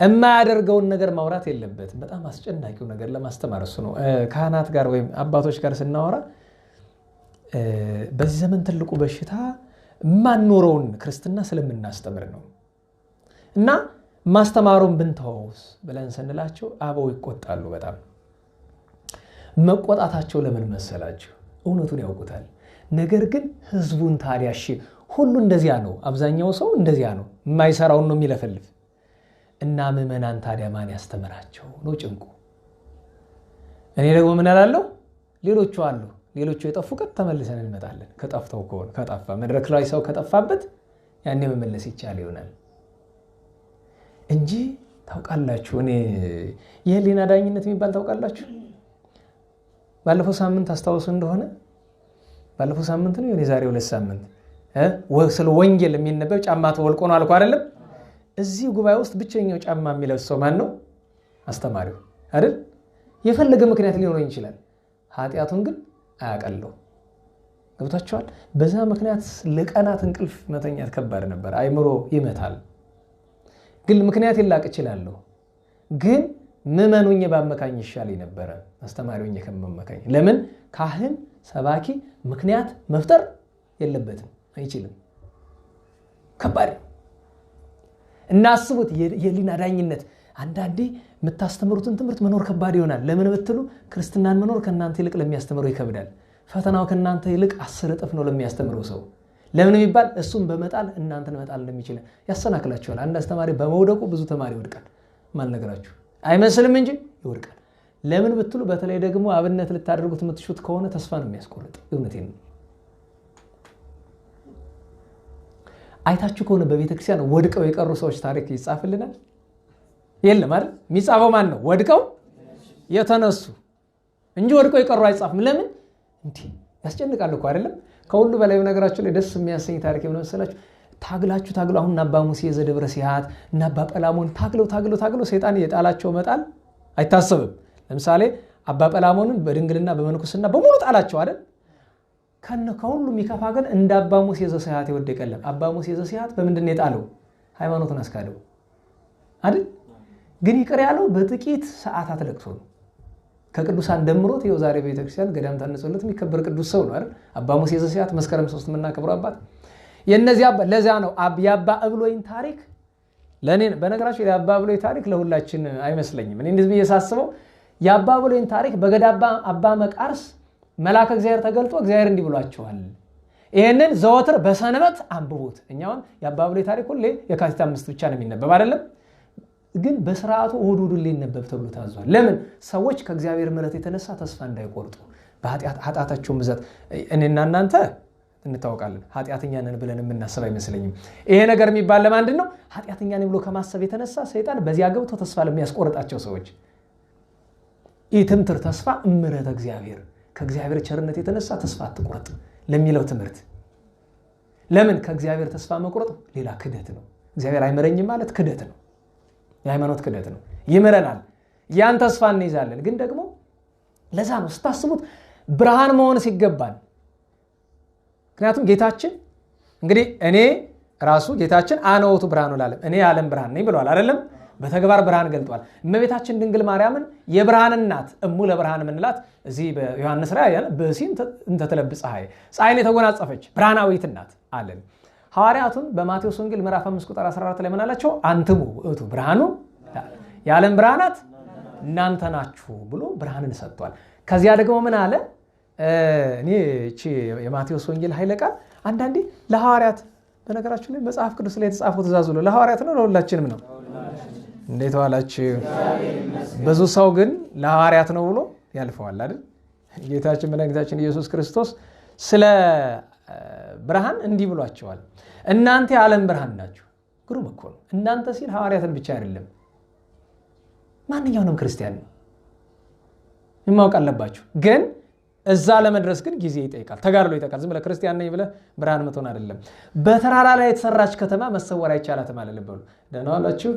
የማያደርገውን ነገር ማውራት የለበትም። በጣም አስጨናቂው ነገር ለማስተማር እሱ ነው። ካህናት ጋር ወይም አባቶች ጋር ስናወራ በዚህ ዘመን ትልቁ በሽታ ማንኖረውን ክርስትና ስለምናስተምር ነው እና ማስተማሩን ብንተወውስ ብለን ስንላቸው አበው ይቆጣሉ። በጣም መቆጣታቸው ለምን መሰላቸው? እውነቱን ያውቁታል። ነገር ግን ህዝቡን ታዲያ እሺ ሁሉ እንደዚያ ነው፣ አብዛኛው ሰው እንደዚያ ነው፣ የማይሰራውን ነው የሚለፈልፍ እና ምዕመናን ታዲያ ማን ያስተምራቸው ነው ጭንቁ። እኔ ደግሞ ምን እላለሁ? ሌሎቹ አሉ፣ ሌሎቹ የጠፉ ቀን ተመልሰን እንመጣለን። ከጠፍተው ከሆነ ከጠፋ መድረክ ላይ ሰው ከጠፋበት ያኔ መመለስ ይቻል ይሆናል እንጂ ታውቃላችሁ፣ እኔ የህሊና ዳኝነት የሚባል ታውቃላችሁ። ባለፈው ሳምንት አስታውሱ እንደሆነ ባለፈው ሳምንት ነው የዛሬ 2 ሳምንት ስለ ወንጌል የሚነበብ ጫማ ተወልቆ ነው አልኩ አይደለም? እዚህ ጉባኤ ውስጥ ብቸኛው ጫማ የሚለብስ ሰው ማን ነው? አስተማሪው አይደል? የፈለገ ምክንያት ሊኖረኝ ይችላል፣ ኃጢአቱን ግን አያቀለው። ገብታችኋል? በዛ ምክንያት ለቀናት እንቅልፍ መተኛት ከባድ ነበር። አይምሮ ይመታል። ግን ምክንያት ይላቅ እችላለሁ፣ ግን ምዕመኑኝ ባመካኝ ይሻለኝ ነበረ አስተማሪውኝ ከመመካኝ። ለምን? ካህን ሰባኪ ምክንያት መፍጠር የለበትም፣ አይችልም። ከባድ እናስቡት። የህሊና ዳኝነት አንዳንዴ የምታስተምሩትን ትምህርት መኖር ከባድ ይሆናል። ለምን ብትሉ ክርስትናን መኖር ከእናንተ ይልቅ ለሚያስተምረው ይከብዳል። ፈተናው ከእናንተ ይልቅ 10 እጥፍ ነው ለሚያስተምረው ሰው። ለምን የሚባል እሱም በመጣል እናንተን መጣል እንደሚችል ያሰናክላችኋል። አንድ አስተማሪ በመውደቁ ብዙ ተማሪ ይወድቃል። ማን ነገራችሁ? አይመስልም እንጂ ይወድቃል። ለምን ብትሉ በተለይ ደግሞ አብነት ልታደርጉት የምትሹት ከሆነ ተስፋ ነው የሚያስቆርጥ። እውነቴን ነው። አይታችሁ ከሆነ በቤተክርስቲያን ወድቀው የቀሩ ሰዎች ታሪክ ይጻፍልናል? የለም አይደል? የሚጻፈው ማን ነው? ወድቀው የተነሱ እንጂ ወድቀው የቀሩ አይጻፍም። ለምን? እንዴ ያስጨንቃል እኮ አይደለም? ከሁሉ በላይ በነገራችሁ ላይ ደስ የሚያሰኝ ታሪክ የሆነ መሰላችሁ? ታግለው አሁን አባ ሙሴ ዘደብረ ሲያት እና አባ ጰላሞን ታግለው ሰይጣን የጣላቸው መጣል አይታሰብም። ለምሳሌ አባ ጰላሞንን በድንግልና በመንኩስና በሙሉ ጣላቸው አይደል? ከሁሉ የሚከፋ ግን እንደ አባ ሙሴ ዘሰያት የወደቀለም። አባ ሙሴ ዘሰያት በምንድን ነው የጣለው? ሃይማኖትን አስካደው አይደል? ግን ይቅር ያለው በጥቂት ሰዓታት ለቅሶ ነው። ከቅዱሳን ደምሮት ይኸው ዛሬ ቤተክርስቲያን ገዳም ታንጾለት የሚከበር ቅዱስ ሰው ነው አይደል? አባ ሙሴ ዘሰያት መስከረም 3 የምናከብረው አባት የነዚያ። ለዚያ ነው የአባ እብሎይን ታሪክ ለኔ በነገራችሁ የአባ እብሎይ ታሪክ ለሁላችን አይመስለኝም። እኔ እንደዚህ ሳስበው የአባ እብሎይን ታሪክ በገዳባ አባ መቃርስ መልአከ እግዚአብሔር ተገልጦ እግዚአብሔር እንዲህ ብሏቸዋል፣ ይሄንን ዘወትር በሰንበት አንብቡት። እኛውን የአባ እብሎይ ታሪክ ሁሌ የካቲት 5 ብቻ ነው የሚነበብ አይደለም፣ ግን በስርዓቱ እሑድ ሊነበብ ተብሎ ታዟል። ለምን? ሰዎች ከእግዚአብሔር ምሕረት የተነሳ ተስፋ እንዳይቆርጡ በኃጢአታቸው ብዛት። እኔና እናንተ እንታወቃለን፣ ኃጢአተኛ ነን ብለን የምናስብ አይመስለኝም። ይሄ ነገር የሚባል ለማንድን ነው? ኃጢአተኛ ነን ብሎ ከማሰብ የተነሳ ሰይጣን በዚያ ገብቶ ተስፋ ለሚያስቆርጣቸው ሰዎች ኢትምትር ተስፋ ምሕረት እግዚአብሔር ከእግዚአብሔር ቸርነት የተነሳ ተስፋ አትቁረጥ ለሚለው ትምህርት። ለምን? ከእግዚአብሔር ተስፋ መቁረጥ ሌላ ክደት ነው። እግዚአብሔር አይምረኝም ማለት ክደት ነው፣ የሃይማኖት ክደት ነው። ይምረናል፣ ያን ተስፋ እንይዛለን። ግን ደግሞ ለዛ ነው ስታስቡት ብርሃን መሆን ሲገባን። ምክንያቱም ጌታችን እንግዲህ እኔ ራሱ ጌታችን አነ ውእቱ ብርሃኑ ለዓለም እኔ የዓለም ብርሃን ነኝ ብለዋል አይደለም? በተግባር ብርሃን ገልጧል። እመቤታችን ድንግል ማርያምን የብርሃን እናት እሙ ለብርሃን የምንላት እዚህ በዮሐንስ ራእይ በሲን እንተተለብጽ ፀሐይን የተጎናጸፈች ብርሃናዊት እናት አለን። ሐዋርያቱን በማቴዎስ ወንጌል ምዕራፍ 5 ቁጥር 14 ላይ ምን አላቸው? አንትሙ ውእቱ ብርሃኑ የዓለም ብርሃናት እናንተ ናችሁ ብሎ ብርሃንን ሰጥቷል። ከዚያ ደግሞ ምን አለ? እኔ እቺ የማቴዎስ ወንጌል ኃይለ ቃል አንዳንዴ ለሐዋርያት በነገራችሁ ላይ መጽሐፍ ቅዱስ ላይ የተጻፈው ትእዛዙ ነው ለሐዋርያት ነው ለሁላችንም ነው። እንዴት ዋላችሁ? ብዙ ሰው ግን ለሐዋርያት ነው ብሎ ያልፈዋል አይደል? ጌታችን መድኃኒታችን ኢየሱስ ክርስቶስ ስለ ብርሃን እንዲህ ብሏቸዋል፣ እናንተ የዓለም ብርሃን ናችሁ። ግሩም እኮ ነው። እናንተ ሲል ሐዋርያትን ብቻ አይደለም፣ ማንኛውንም ክርስቲያን ነው ማወቅ አለባችሁ። ግን እዛ ለመድረስ ግን ጊዜ ይጠይቃል፣ ተጋድሎ ይጠይቃል። ዝም ብለህ ክርስቲያን ነኝ ብለህ ብርሃን መቶን አይደለም። በተራራ ላይ የተሰራች ከተማ መሰወር አይቻላትም አለ። ልበሉ። ደህና ዋላችሁ?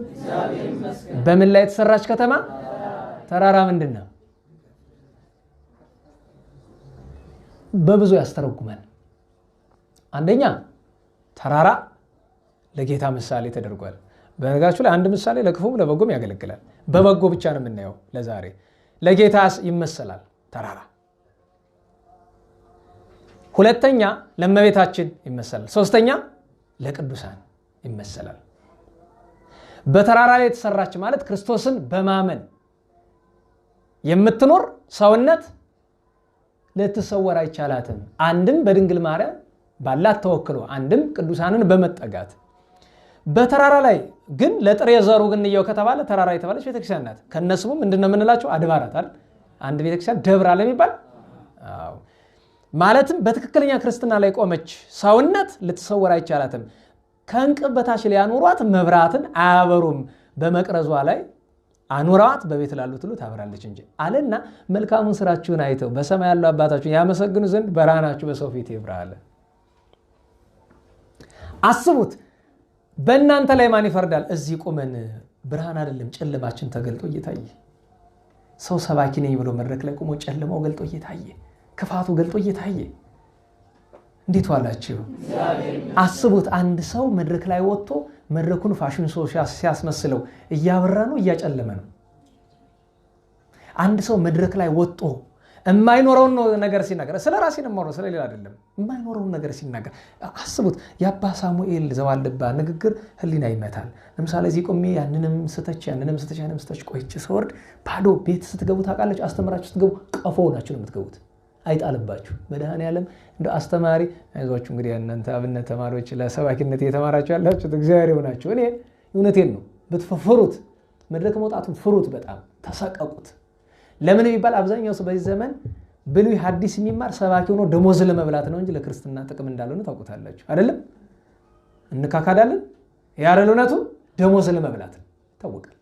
በምን ላይ የተሰራች ከተማ? ተራራ ምንድን ነው? በብዙ ያስተረጉማል። አንደኛ ተራራ ለጌታ ምሳሌ ተደርጓል። በነገራችሁ ላይ አንድ ምሳሌ ለክፉም ለበጎም ያገለግላል። በበጎ ብቻ ነው የምናየው ለዛሬ። ለጌታ ይመሰላል ተራራ። ሁለተኛ ለእመቤታችን ይመሰላል። ሶስተኛ ለቅዱሳን ይመሰላል። በተራራ ላይ የተሰራች ማለት ክርስቶስን በማመን የምትኖር ሰውነት ልትሰወር አይቻላትም። አንድም በድንግል ማርያም ባላት ተወክሎ፣ አንድም ቅዱሳንን በመጠጋት በተራራ ላይ ግን ለጥሬ ዘሩ ግንየው ከተባለ ተራራ የተባለች ቤተክርስቲያን ናት። ከነስሙ ምንድነው የምንላቸው? አድባራት አይደል? አንድ ቤተክርስቲያን ደብር አለ የሚባል ማለትም በትክክለኛ ክርስትና ላይ ቆመች ሰውነት ልትሰወር አይቻላትም። ከእንቅብ በታች ሊያኖሯት መብራትን አያበሩም፣ በመቅረዟ ላይ አኑሯት በቤት ላሉት ሁሉ ታበራለች እንጂ አለና መልካሙን ስራችሁን አይተው በሰማይ ያለው አባታችሁን ያመሰግኑ ዘንድ ብርሃናችሁ በሰው ፊት ይብራ አለ። አስቡት፣ በእናንተ ላይ ማን ይፈርዳል? እዚህ ቁመን ብርሃን አይደለም ጨለማችን ተገልጦ እየታየ ሰው ሰባኪ ነኝ ብሎ መድረክ ላይ ቆሞ ጨለማው ገልጦ እየታየ ክፋቱ ገልጦ እየታየ እንዴት ዋላችሁ? አስቡት፣ አንድ ሰው መድረክ ላይ ወጥቶ መድረኩን ፋሽን ሾው ሲያስመስለው እያበራ ነው እያጨለመ ነው። አንድ ሰው መድረክ ላይ ወጥቶ የማይኖረውን ነገር ሲናገር፣ ስለ ራሴ ነው የማወራው ስለ ሌላ አይደለም፣ የማይኖረውን ነገር ሲናገር አስቡት። የአባ ሳሙኤል ዘዋልድባ ንግግር ህሊና ይመታል። ለምሳሌ እዚህ ቆሜ ያንንም ስተች ቆይቼ ስወርድ ባዶ ቤት ስትገቡ ታውቃላችሁ፣ አስተምራችሁ ስትገቡ ቀፎ ናችሁ ነው የምትገቡት። አይጣልባችሁ መድኃኔዓለም እንደ አስተማሪ አይዟችሁ። እንግዲህ እናንተ አብነት ተማሪዎች ለሰባኪነት እየተማራችሁ ያላችሁት እግዚአብሔር ይሆናችሁ። እኔ እውነቴን ነው። ብትፈሩት መድረክ መውጣቱን ፍሩት፣ በጣም ተሰቀቁት። ለምን ቢባል አብዛኛው ሰው በዚህ ዘመን ብሉይ ሐዲስ የሚማር ሰባኪ ሆኖ ደሞዝ ለመብላት ነው እንጂ ለክርስትና ጥቅም እንዳልሆነ ታውቁታላችሁ አይደለም? እንካካዳለን። ያረለ እውነቱ ደሞዝ ለመብላት ታወቃል።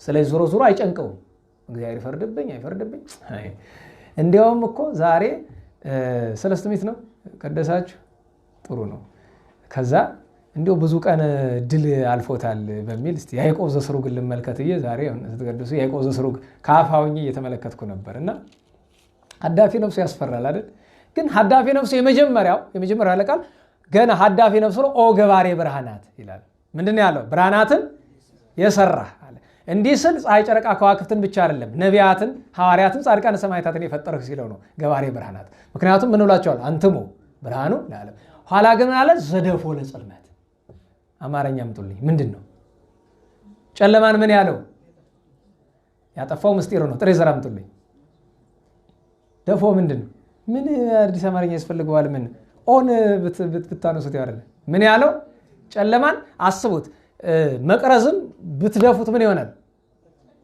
ስለዚህ ዞሮ ዞሮ አይጨንቀውም። እግዚአብሔር ይፈርድብኝ አይፈርድብኝ። እንዲያውም እኮ ዛሬ ሰለስቱ ምዕት ነው ቀደሳችሁ፣ ጥሩ ነው። ከዛ እንዲያው ብዙ ቀን ድል አልፎታል በሚል እስቲ ያዕቆብ ዘስሩግ ልመልከትዬ ዛሬ ስትቀድሱ ያዕቆብ ዘስሩግ ከአፋውኝ እየተመለከትኩ ነበር እና ሀዳፊ ነፍሱ ያስፈራል አይደል? ግን ሀዳፊ ነፍሱ የመጀመሪያው ያለቃል ገና ሀዳፊ ነፍሱ ነው። ኦ ገባሬ ብርሃናት ይላል። ምንድን ያለው? ብርሃናትን የሰራ አለ። እንዲህ ስል ፀሐይ፣ ጨረቃ፣ ከዋክብትን ብቻ አይደለም ነቢያትን፣ ሐዋርያትን፣ ጻድቃን፣ ሰማዕታትን የፈጠርክ ሲለው ነው ገባሬ ብርሃናት። ምክንያቱም ምን ብላቸዋል? አንትሙ ብርሃኑ ለዓለም። ኋላ ግን አለ ዘደፎ ለጽልመት። አማርኛ አምጡልኝ። ምንድን ነው ጨለማን ምን ያለው? ያጠፋው ምስጢሩ ነው። ጥሬ ዘር አምጡልኝ። ደፎ ምንድን ነው? ምን አዲስ አማርኛ ያስፈልገዋል? ምን ኦን ብታነሱት ያወራል። ምን ያለው? ጨለማን አስቡት። መቅረዝም ብትደፉት ምን ይሆናል?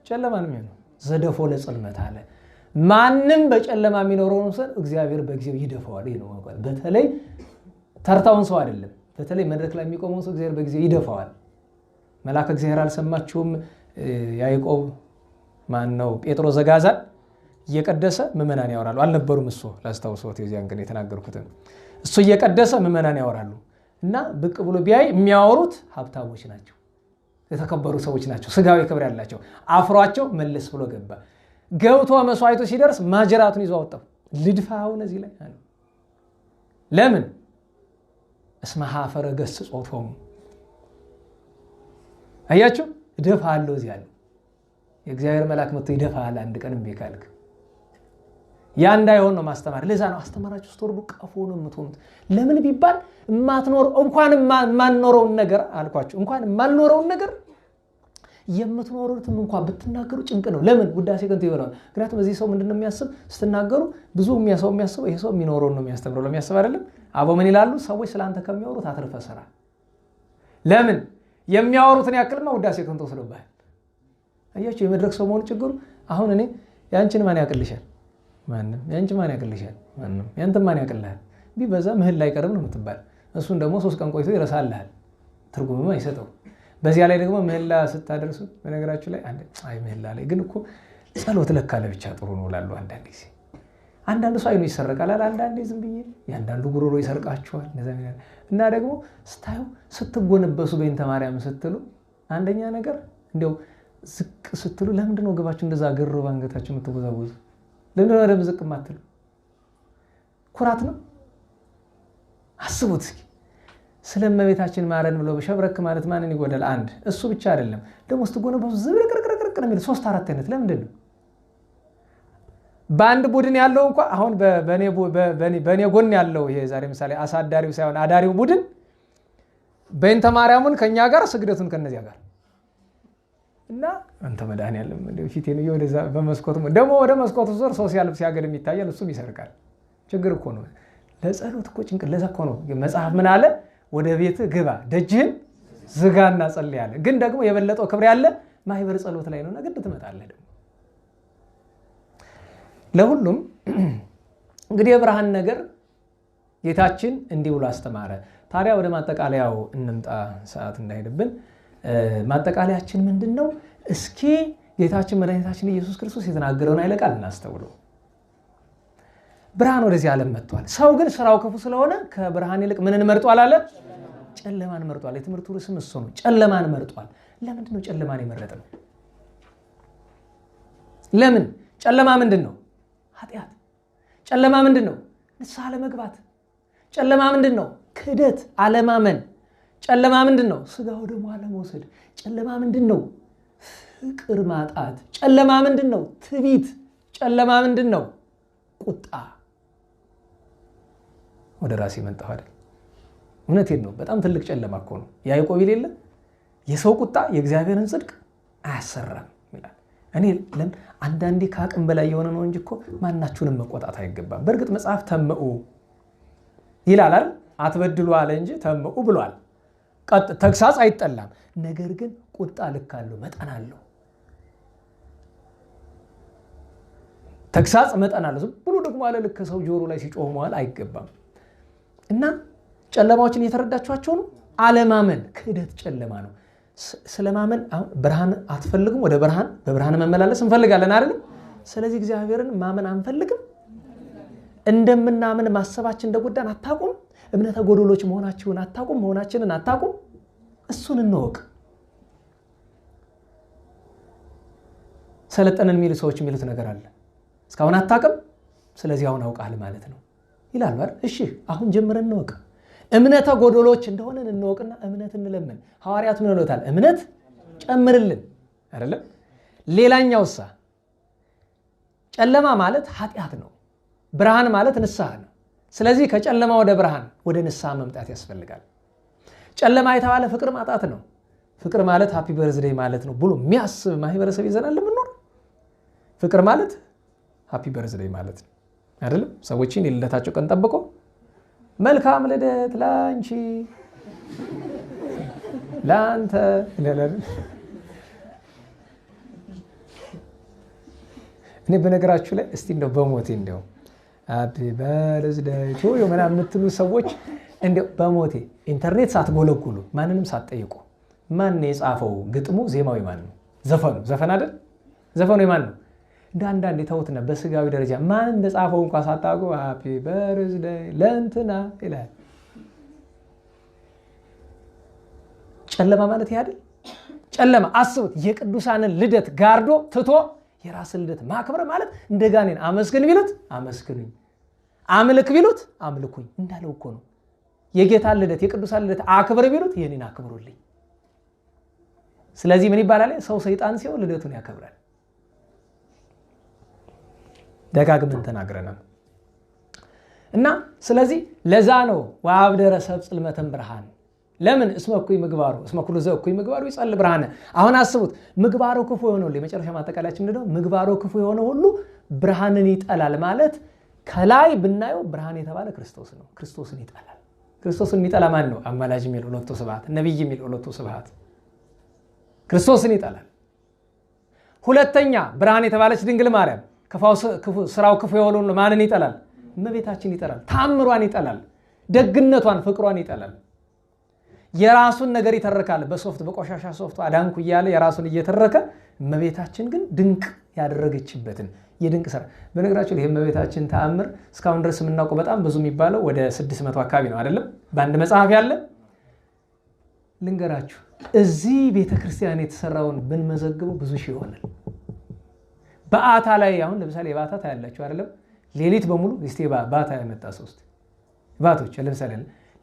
ጨለማን ነው። ዘደፎ ለጽልመት አለ። ማንም በጨለማ የሚኖረውን ሰው እግዚአብሔር በጊዜው ይደፋዋል። ይሄ ነው ማለት። በተለይ ተርታውን ሰው አይደለም፣ በተለይ መድረክ ላይ የሚቆመው ሰው እግዚአብሔር በጊዜው ይደፋዋል። መልአከ እግዚአብሔር አልሰማችሁም? ያዕቆብ ማን ነው? ጴጥሮስ ዘጋዛን እየቀደሰ ምዕመናን ያወራሉ። አልነበሩም? እሱ ላስታውሶት የዚያን ቀን የተናገርኩትን እሱ እየቀደሰ ምዕመናን ያወራሉ። እና ብቅ ብሎ ቢያይ የሚያወሩት ሀብታሞች ናቸው፣ የተከበሩ ሰዎች ናቸው፣ ስጋዊ ክብር ያላቸው። አፍሯቸው መለስ ብሎ ገባ። ገብቶ መስዋዕቱ ሲደርስ ማጀራቱን ይዞ አወጣው። ልድፋውን እዚህ ላይ አለ። ለምን? እስመ ኀፈረ ገሥጾቶሙ። አያችሁ፣ እደፋለሁ እዚህ አለ። የእግዚአብሔር መልአክ መጥቶ ይደፋል አንድ ቀን እምቢ ካልክ። ያ እንዳይሆን ነው ማስተማር። ለዛ ነው አስተማራችሁ ስትወርዱ ቀፎ ነው የምትሆኑት። ለምን ቢባል እንኳን የማንኖረውን ነገር አልኳችሁ፣ እንኳን የማንኖረውን ነገር የምትኖሩትም እንኳን ብትናገሩ ጭንቅ ነው። ለምን? ውዳሴ ከንቱ ይሆናል። ምክንያቱም እዚህ ሰው ምንድነው የሚያስብ? ስትናገሩ ብዙ ሰው የሚያስበው ይሄ ሰው የሚኖረውን ነው የሚያስተምረው ለሚያስብ አይደለም። አበው ምን ይላሉ? ሰዎች ስላንተ ከሚያወሩት አትርፈ ስራ። ለምን? የሚያወሩትን ያክልማ ውዳሴ ከንቱ ስለባል። አያችሁ የመድረክ ሰው መሆኑ ችግሩ። አሁን እኔ ያንቺን ማን ያቅልሻል? ማንም። ያንቺ ማን ያቅልሻል? ማንም። ያንተን ማን ያቅልሃል? ቢበዛ ምህል ላይ ቀርብ ነው የምትባል። እሱን ደግሞ 3 ቀን ቆይቶ ይረሳልሃል፣ ትርጉምም አይሰጠው። በዚያ ላይ ደግሞ ምህላ ስታደርሱ በነገራችሁ ላይ አይ ምህላ ላይ ግን እኮ ጸሎት ለካ ለብቻ ጥሩ ነው እላለሁ። አንዳንድ ጊዜ አንዳንዱ ሰው አይኑ ይሰርቃል፣ አንዳንዴ ዝም ብዬ ያንዳንዱ ጉሮሮ ይሰርቃችኋል። እና ደግሞ ስታዩ ስትጎነበሱ በእንተ ማርያም ስትሉ አንደኛ ነገር እንዲያው ዝቅ ስትሉ ለምንድን ነው ወገባችሁ እንደዛ ገሮ ባንገታችሁ የምትወዛወዙ? ለምንድን ነው ወደም ዝቅ የማትሉ? ኩራት ነው? አስቡት እስኪ። ስለ እመቤታችን ማረን ብሎ በሸብረክ ማለት ማንን ይጎዳል? አንድ እሱ ብቻ አይደለም ደግሞ ስትጎነበሱ ዝብርቅርቅርቅ ነው የሚል 3-4 አይነት ለምንድን ነው? በአንድ ቡድን ያለው እንኳ አሁን በእኔ ጎን ያለው ይሄ ዛሬ ምሳሌ አሳዳሪው ሳይሆን አዳሪው ቡድን በእንተ ማርያሙን ከኛ ጋር ስግደቱን ከነዚያ ጋር እና አንተ መድኃኒዓለም ፊቴን ወደዛ በመስኮቱ ደግሞ ወደ መስኮቱ ዞር ሰው ሲያልፍ ሲያገድም ይታያል። እሱም ይሰርቃል። ችግር እኮ ነው። ለጸሎት እኮ ጭንቅ ለዛ እኮ ነው መጽሐፍ ምን አለ? ወደ ቤት ግባ ደጅህን ዝጋና ጸልይ አለ። ግን ደግሞ የበለጠው ክብር ያለ ማህበር ጸሎት ላይ ነውና ግድ ትመጣለህ። ደግሞ ለሁሉም እንግዲህ የብርሃን ነገር ጌታችን እንዲህ ብሎ አስተማረ። ታዲያ ወደ ማጠቃለያው እንምጣ፣ ሰዓት እንዳይሄድብን። ማጠቃለያችን ምንድነው? እስኪ ጌታችን መድኃኒታችን ኢየሱስ ክርስቶስ የተናገረውን ኃይለ ቃል እናስተውለው። ብርሃን ወደዚህ ዓለም መጥቷል። ሰው ግን ስራው ክፉ ስለሆነ ከብርሃን ይልቅ ምንን መርጧል አለ? ጨለማን መርጧል። የትምህርቱ ርዕስም እሱ ነው። ጨለማን መርጧል። ለምንድን ነው ጨለማን የመረጠው? ለምን? ጨለማ ምንድን ነው? ኃጢአት። ጨለማ ምንድን ነው? ንስሐ ለመግባት። ጨለማ ምንድን ነው? ክህደት፣ አለማመን። ጨለማ ምንድን ነው? ስጋው ደግሞ አለመውሰድ። ጨለማ ምንድን ነው? ፍቅር ማጣት። ጨለማ ምንድን ነው? ትዕቢት። ጨለማ ምንድን ነው? ቁጣ። ወደ ራሴ መጣሁ አይደል? እውነቴን ነው። በጣም ትልቅ ጨለማ እኮ ነው። ያዕቆብ የሌለ የሰው ቁጣ የእግዚአብሔርን ጽድቅ አያሰራም ይላል። እኔ አንዳንዴ ከአቅም በላይ የሆነ ነው እንጂ እኮ ማናችሁንም መቆጣት አይገባም። በእርግጥ መጽሐፍ ተመኡ ይላል አይደል? አትበድሉ አለ እንጂ ተመኡ ብሏል። ተግሳጽ አይጠላም። ነገር ግን ቁጣ ልክ አለው፣ መጠን አለው። ተግሳጽ መጠን አለው። ዝም ብሎ ደግሞ አለ ልክ ሰው ጆሮ ላይ ሲጮህ መዋል አይገባም። እና ጨለማዎችን እየተረዳችኋቸው ነው። አለማመን፣ ክህደት ጨለማ ነው። ስለማመን አሁን ብርሃን አትፈልጉም? ወደ ብርሃን በብርሃን መመላለስ እንፈልጋለን አይደል? ስለዚህ እግዚአብሔርን ማመን አንፈልግም? እንደምናምን ማሰባችን እንደጎዳን አታውቁም? እምነተ ጎዶሎች መሆናችሁን አታውቁም? መሆናችንን አታውቁም? እሱን እንወቅ። ሰለጠንን የሚሉ ሰዎች የሚሉት ነገር አለ። እስካሁን አታውቅም፣ ስለዚህ አሁን አውቃል ማለት ነው ይላሉ አይደል? እሺ አሁን ጀምረን እንወቅ። እምነተ ጎዶሎች እንደሆነን እንወቅና እምነት እንለምን። ሐዋርያት ምን ብለውታል? እምነት ጨምርልን አይደለም? ሌላኛውሳ ጨለማ ማለት ኃጢአት ነው። ብርሃን ማለት ንስሐ ነው። ስለዚህ ከጨለማ ወደ ብርሃን ወደ ንስሐ መምጣት ያስፈልጋል። ጨለማ የተባለ ፍቅር ማጣት ነው። ፍቅር ማለት ሃፒ በርዝዴይ ማለት ነው ብሎ የሚያስብ ማህበረሰብ ይዘናል ለምንኖር። ፍቅር ማለት ሃፒ በርዝዴይ ማለት ነው አይደለም? ሰዎችን የልደታቸው ቀን ጠብቆ መልካም ልደት ላንቺ ላንተ ይላል። እኔ በነገራችሁ ላይ እስቲ እንደው በሞቴ እንደው ሃፒ በርዝዴይ ቱ ዩ ምናምን የምትሉ ሰዎች እንደው በሞቴ ኢንተርኔት ሳትጎለጉሉ ማንንም ሳትጠይቁ ማን የጻፈው ግጥሙ ዜማዊ ማን ነው? ዘፈን አይደል? ዘፈኑ የማን ነው? አንዳንዴ ተውትና በስጋዊ ደረጃ ማን እንደጻፈው እንኳን ሳታውቁ ሃፒ በርዝዴይ ለእንትና ይላል። ጨለማ ማለት ይሄ አይደል? ጨለማ አስቡት። የቅዱሳንን ልደት ጋርዶ ትቶ የራስን ልደት ማክበር ማለት እንደ ጋኔን አመስግን ቢሉት አመስግኑኝ፣ አምልክ ቢሉት አምልኩኝ እንዳለው እኮ ነው። የጌታን ልደት የቅዱሳን ልደት አክብር ቢሉት የኔን አክብሩልኝ። ስለዚህ ምን ይባላል? ሰው ሰይጣን ሲሆን ልደቱን ያከብራል። ደጋግመን ተናግረናል። እና ስለዚህ ለዛ ነው ወአብደረ ሰብእ ጽልመተ ብርሃን። ለምን? እስመ እኩይ ምግባሩ እስመ ኩሉ ዘእኩይ ምግባሩ ይጸል ብርሃነ። አሁን አስቡት፣ ምግባሩ ክፉ የሆነ ሁሉ የመጨረሻ ማጠቃለያችን ምንድነው? ምግባሩ ክፉ የሆነ ሁሉ ብርሃንን ይጠላል ማለት ከላይ ብናየው ብርሃን የተባለ ክርስቶስ ነው። ክርስቶስን ይጠላል። ክርስቶስን የሚጠላ ማን ነው? አማላጅ የሚል ሁለቱ ስብሐት፣ ነብይ የሚል ሁለቱ ስብሐት ክርስቶስን ይጠላል። ሁለተኛ ብርሃን የተባለች ድንግል ማርያም ስራው ክፉ የሆነ ሁሉ ማንን ይጠላል? እመቤታችን ይጠላል። ታምሯን ይጠላል። ደግነቷን፣ ፍቅሯን ይጠላል። የራሱን ነገር ይተርካል። በቆሻሻ ሶፍት አዳንኩ እያለ የራሱን እየተረከ እመቤታችን ግን ድንቅ ያደረገችበትን የድንቅ ስራ። በነገራችሁ ላይ እመቤታችን ተአምር እስካሁን ድረስ የምናውቀው በጣም ብዙ የሚባለው ወደ 600 አካባቢ ነው አይደለም? በአንድ መጽሐፍ ያለ ልንገራችሁ። እዚህ ቤተክርስቲያን የተሰራውን ብንመዘግበው ብዙ ሺህ ይሆናል። በአታ ላይ አሁን ለምሳሌ የባታ ታያላችሁ አይደለም? ሌሊት በሙሉ እስቲ ባታ ያመጣ ሶስት ባቶች ለምሳሌ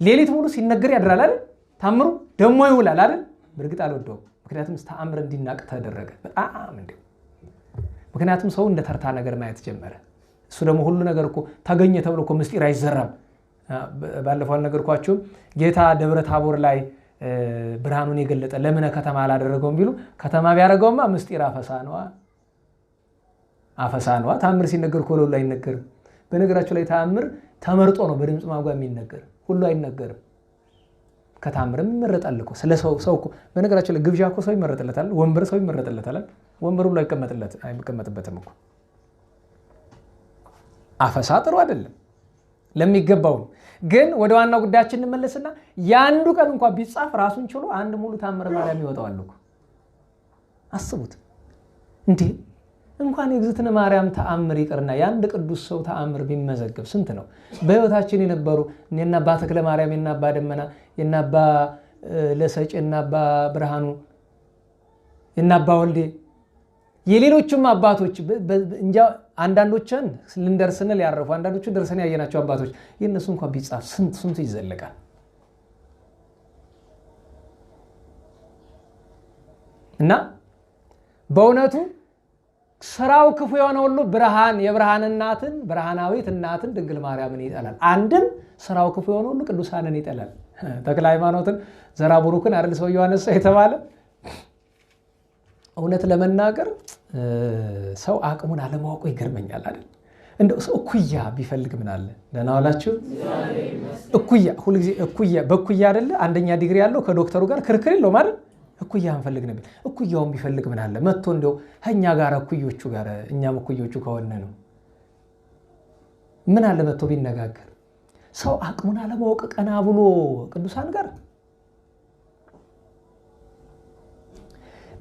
ሌሊት ሙሉ ሲነገር ያድራል አይደል? ታምሩ ደሞ ይውላል አይደል? በእርግጥ አልወደውም። ምክንያቱም ተአምር እንዲናቅ ተደረገ። በጣም እንደው ምክንያቱም ሰው እንደ ተርታ ነገር ማየት ጀመረ። እሱ ደግሞ ሁሉ ነገር እኮ ታገኘ ተብሎ እኮ ምስጢር አይዘራም። ባለፈው ነገርኳችሁ ጌታ ደብረ ታቦር ላይ ብርሃኑን የገለጠ ለምን ከተማ አላደረገውም ቢሉ ከተማ ቢያደርገውማ ምስጢር አፈሳ ነው። ተአምር ሲነገር እኮ ሁሉ አይነገርም። በነገራችሁ ላይ ተአምር ተመርጦ ነው በድምጽ ማጓ የሚነገር፣ ሁሉ አይነገርም። ከተአምርም ይመረጣል እኮ ስለ ሰው እኮ በነገራችሁ ላይ ግብዣ እኮ ሰው ይመረጥለታል፣ ወንበር ሰው ይመረጥለታል። ወንበሩ ላይ አይቀመጥበትም እኮ። አፈሳ ጥሩ አይደለም ለሚገባው። ግን ወደ ዋናው ጉዳያችን እንመለስና ያንዱ ቀን እንኳን ቢጻፍ ራሱን ችሎ አንድ ሙሉ ተአምረ ማርያም ይወጣዋል እኮ። አስቡት እንዴ! እንኳን የእግዝእትነ ማርያም ተአምር ይቅርና ያንድ ቅዱስ ሰው ተአምር ቢመዘገብ ስንት ነው? በህይወታችን የነበሩ የና አባ ተክለ ማርያም የና አባ ደመና የና አባ ለሰጭ የና አባ ብርሃኑ የና አባ ወልዴ የሌሎችም አባቶች እንጃ አንዳንዶችን ልንደርስነል ያረፉ አንዳንዶቹ ደርሰን ያየናቸው አባቶች የነሱ እንኳን ቢጻፍ ስንቱ ይዘለቃል። እና በእውነቱ ስራው ክፉ የሆነ ሁሉ ብርሃን የብርሃን እናትን ብርሃናዊት እናትን ድንግል ማርያምን ይጠላል። አንድም ስራው ክፉ የሆነ ሁሉ ቅዱሳንን ይጠላል። ተክለ ሃይማኖትን ዘራ ቡሩክን አይደል ሰው ዮሐንስ የተባለ እውነት ለመናገር ሰው አቅሙን አለማወቁ ይገርመኛል አይደል? እንደው ሰው እኩያ ቢፈልግ ምን አለ? ደህና ዋላችሁ። እኩያ ሁሉ ጊዜ እኩያ በእኩያ አይደለ? አንደኛ ዲግሪ ያለው ከዶክተሩ ጋር ክርክር የለው ማለት እኩያ እንፈልግ ነበር። እኩያውን ቢፈልግ ምን አለ? መጥቶ እንደው እኛ ጋር እኩዮቹ ጋር እኛም እኩዮቹ ከሆነ ነው ምን አለ መጥቶ ቢነጋገር። ሰው አቅሙን አለማወቅ ቀና ብሎ ቅዱሳን ጋር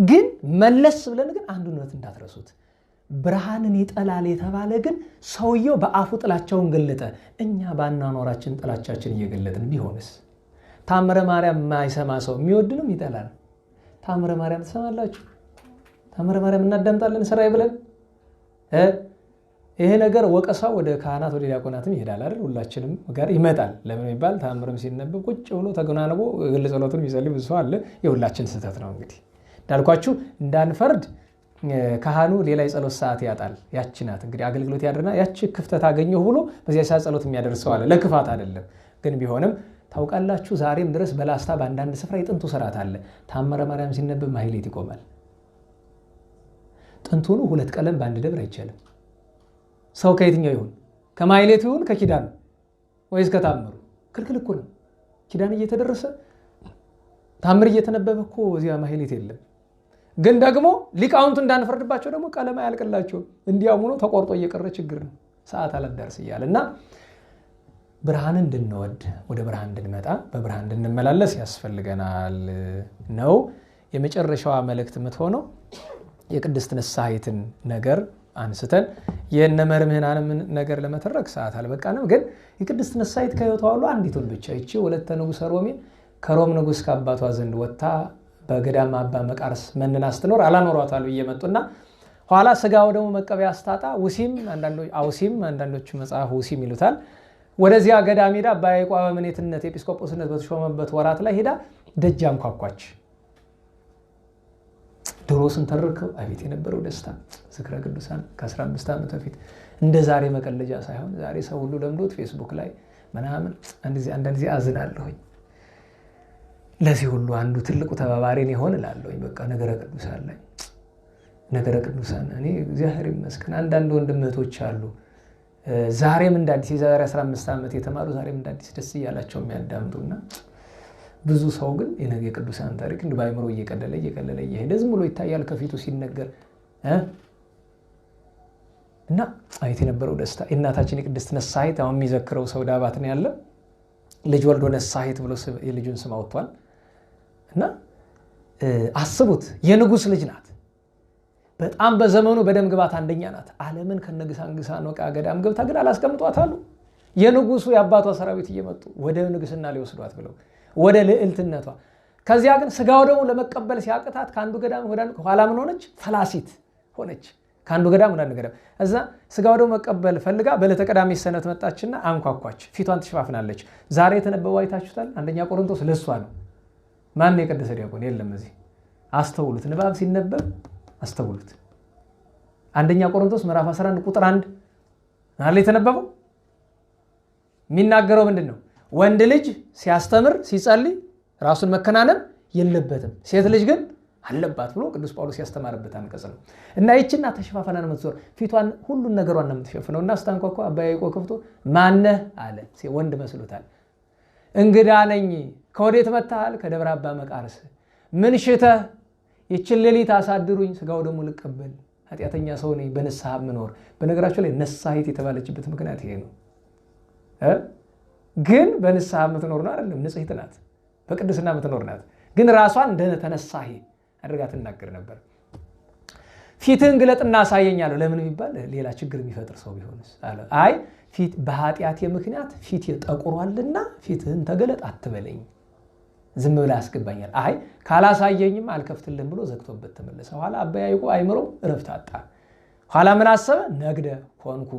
ግን መለስ ብለን ግን አንዱ እውነት እንዳትረሱት። ብርሃንን ይጠላል የተባለ ግን ሰውየው በአፉ ጥላቻውን ገለጠ። እኛ ባናኖራችን ጥላቻችን እየገለጥን ቢሆንስ? ታምረ ማርያም የማይሰማ ሰው የሚወድንም ይጠላል። ታምረ ማርያም ትሰማላችሁ? ታምረ ማርያም እናዳምጣለን ስራዬ ብለን ይሄ ነገር ወቀሳው ወደ ካህናት ወደ ዲያቆናትም ይሄዳል አይደል? ሁላችንም ጋር ይመጣል። ለምን ይባል? ታምርም ሲነበብ ቁጭ ብሎ ተገናንቦ ግል ጸሎቱን የሚጸልይ ብዙ ሰው አለ። የሁላችን ስህተት ነው እንግዲህ እንዳልኳችሁ እንዳንፈርድ ካህኑ ሌላ የጸሎት ሰዓት ያጣል። ያቺ ናት እንግዲህ አገልግሎት ያድርና ያቺ ክፍተት አገኘሁ ብሎ በዚያ ሰዓት ጸሎት የሚያደርሰው አለ። ለክፋት አይደለም ግን ቢሆንም ታውቃላችሁ ዛሬም ድረስ በላስታ በአንዳንድ ስፍራ የጥንቱ ስርዓት አለ። ታምረ ማርያም ሲነበብ ማህሌት ይቆማል። ጥንቱኑ ሁለት ቀለም በአንድ ደብር አይቻልም። ሰው ከየትኛው ይሁን ከማህሌቱ ይሁን ከኪዳኑ ወይስ ከታምሩ ክልክል እኮ ነው። ኪዳን እየተደረሰ ታምር እየተነበበ እኮ እዚያ ማህሌት የለም። ግን ደግሞ ሊቃውንቱ እንዳንፈርድባቸው ደግሞ ቀለም አያልቅላቸው እንዲያውም ነው ተቆርጦ እየቀረ ችግር ነው። ሰዓት አላዳርስ ይያልና ብርሃን እንድንወድ ወደ ብርሃን እንድንመጣ በብርሃን እንድንመላለስ ያስፈልገናል ነው። የመጨረሻዋ መልእክት የምትሆነው የቅድስት ንስሐይትን ነገር አንስተን የነመርምህናንም ነገር ለመተረክ ሰዓት አልበቃንም። ግን የቅድስት ንስሐይት ከህይወቷ ሁሉ አንዲቱን ብቻ ይቺ ወለተ ንጉሥ ሮሜን ከሮም ንጉሥ ከአባቷ ዘንድ ወጥታ በገዳም አባ መቃርስ መንና ስትኖር አላኖሯታል እየመጡና ኋላ ስጋው ደግሞ መቀበያ አስታጣ ውሲም አንዳንዶች አውሲም አንዳንዶቹ መጽሐፍ ውሲም ይሉታል። ወደዚያ ገዳም ሄዳ በያዕቆብ በመኔትነት ኤጲስቆጶስነት በተሾመበት ወራት ላይ ሄዳ ደጅ አንኳኳች። ድሮ ስንተርከው አቤት የነበረው ደስታ ዝክረ ቅዱሳን ከ15 ዓመት በፊት እንደ ዛሬ መቀለጃ ሳይሆን ዛሬ ሰው ሁሉ ለምዶት ፌስቡክ ላይ ምናምን አንዳንድ ጊዜ አዝናለሁኝ። ለዚህ ሁሉ አንዱ ትልቁ ተባባሪን ይሆን እላለሁኝ። በቃ ነገረ ቅዱሳን ላይ ነገረ ቅዱሳን እኔ እግዚአብሔር ይመስገን አንዳንድ ወንድምቶች አሉ ዛሬም እንዳዲስ የዛሬ 15 ዓመት የተማሩ ዛሬም እንዳዲስ ደስ እያላቸው የሚያዳምጡና ብዙ ሰው ግን የነገ ቅዱሳን ታሪክ እንደ ባይምሮ እየቀለለ እየሄደ ዝም ብሎ ይታያል ከፊቱ ሲነገር እና አይት የነበረው ደስታ እናታችን የቅድስት ነሳሂት አሁን የሚዘክረው ሰው ዳባት ነው ያለ ልጅ ወልዶ ነሳሂት ብሎ የልጁን ስም አውጥቷል። እና አስቡት የንጉስ ልጅ ናት። በጣም በዘመኑ በደም ግባት አንደኛ ናት። ዓለምን ከነግሳንግሳን ወቃ ገዳም ገብታ ግን አላስቀምጧታሉ። የንጉሱ የአባቷ ሰራዊት እየመጡ ወደ ንግስና ሊወስዷት ብለው ወደ ልዕልትነቷ ከዚያ ግን ስጋው ደግሞ ለመቀበል ሲያቅታት ከአንዱ ገዳም ወደ አንዱ ኋላ ምን ሆነች? ፈላሲት ሆነች። ከአንዱ ገዳም ወደ አንዱ ገዳም እዛ ስጋው ደግሞ መቀበል ፈልጋ በዕለተ ቀዳሚት ሰንበት መጣችና አንኳኳች። ፊቷን ትሸፋፍናለች። ዛሬ የተነበበው አይታችሁታል። አንደኛ ቆሮንቶስ ለሷ ነው። ማን የቀደሰ ዲያቆን የለም እዚህ። አስተውሉት፣ ንባብ ሲነበብ አስተውሉት። አንደኛ ቆሮንቶስ ምዕራፍ 11 ቁጥር 1 አለ የተነበበው። የሚናገረው ምንድን ነው? ወንድ ልጅ ሲያስተምር ሲጸልይ ራሱን መከናነብ የለበትም፣ ሴት ልጅ ግን አለባት ብሎ ቅዱስ ጳውሎስ ያስተማረበት አንቀጽ ነው። እና ይችና ተሸፋፈና ነው የምትዞር፣ ፊቷን ሁሉን ነገሯን ነው የምትሸፍነው። እና ስታንኳኳ አባ ያዕቆብ ከፍቶ ማነህ አለ። ወንድ መስሎታል። እንግዳ ነኝ። ከወዴት መጥተሃል? ከደብረ አባ መቃርስ። ምን ሽተህ? ይችን ሌሊት አሳድሩኝ፣ ስጋው ደግሞ ልቀበል። ኃጢአተኛ ሰው ነኝ፣ በንስሐ ምኖር። በነገራቸው ላይ ነሳሂት የተባለችበት ምክንያት ይሄ ነው። ግን በንስሐ የምትኖር ነው አይደለም፣ ንጽሕት ናት፣ በቅድስና የምትኖር ናት። ግን ራሷን እንደ ተነሳሂ አድርጋ ትናገር ነበር። ፊትህን ግለጥና አሳየኛለሁ። ለምን የሚባል ሌላ ችግር የሚፈጥር ሰው ቢሆንስ አለ። አይ ፊት በኃጢአቴ ምክንያት ፊት ጠቁሯልና ፊትህን ተገለጥ አትበለኝ፣ ዝም ብላ ያስገባኛል። አይ ካላሳየኝም አልከፍትልህም ብሎ ዘግቶበት ተመለሰ። ኋላ አባ ያዕቆብ አይምሮ እረፍት አጣ። ኋላ ምን አሰበ? ነግደ ኮንኩ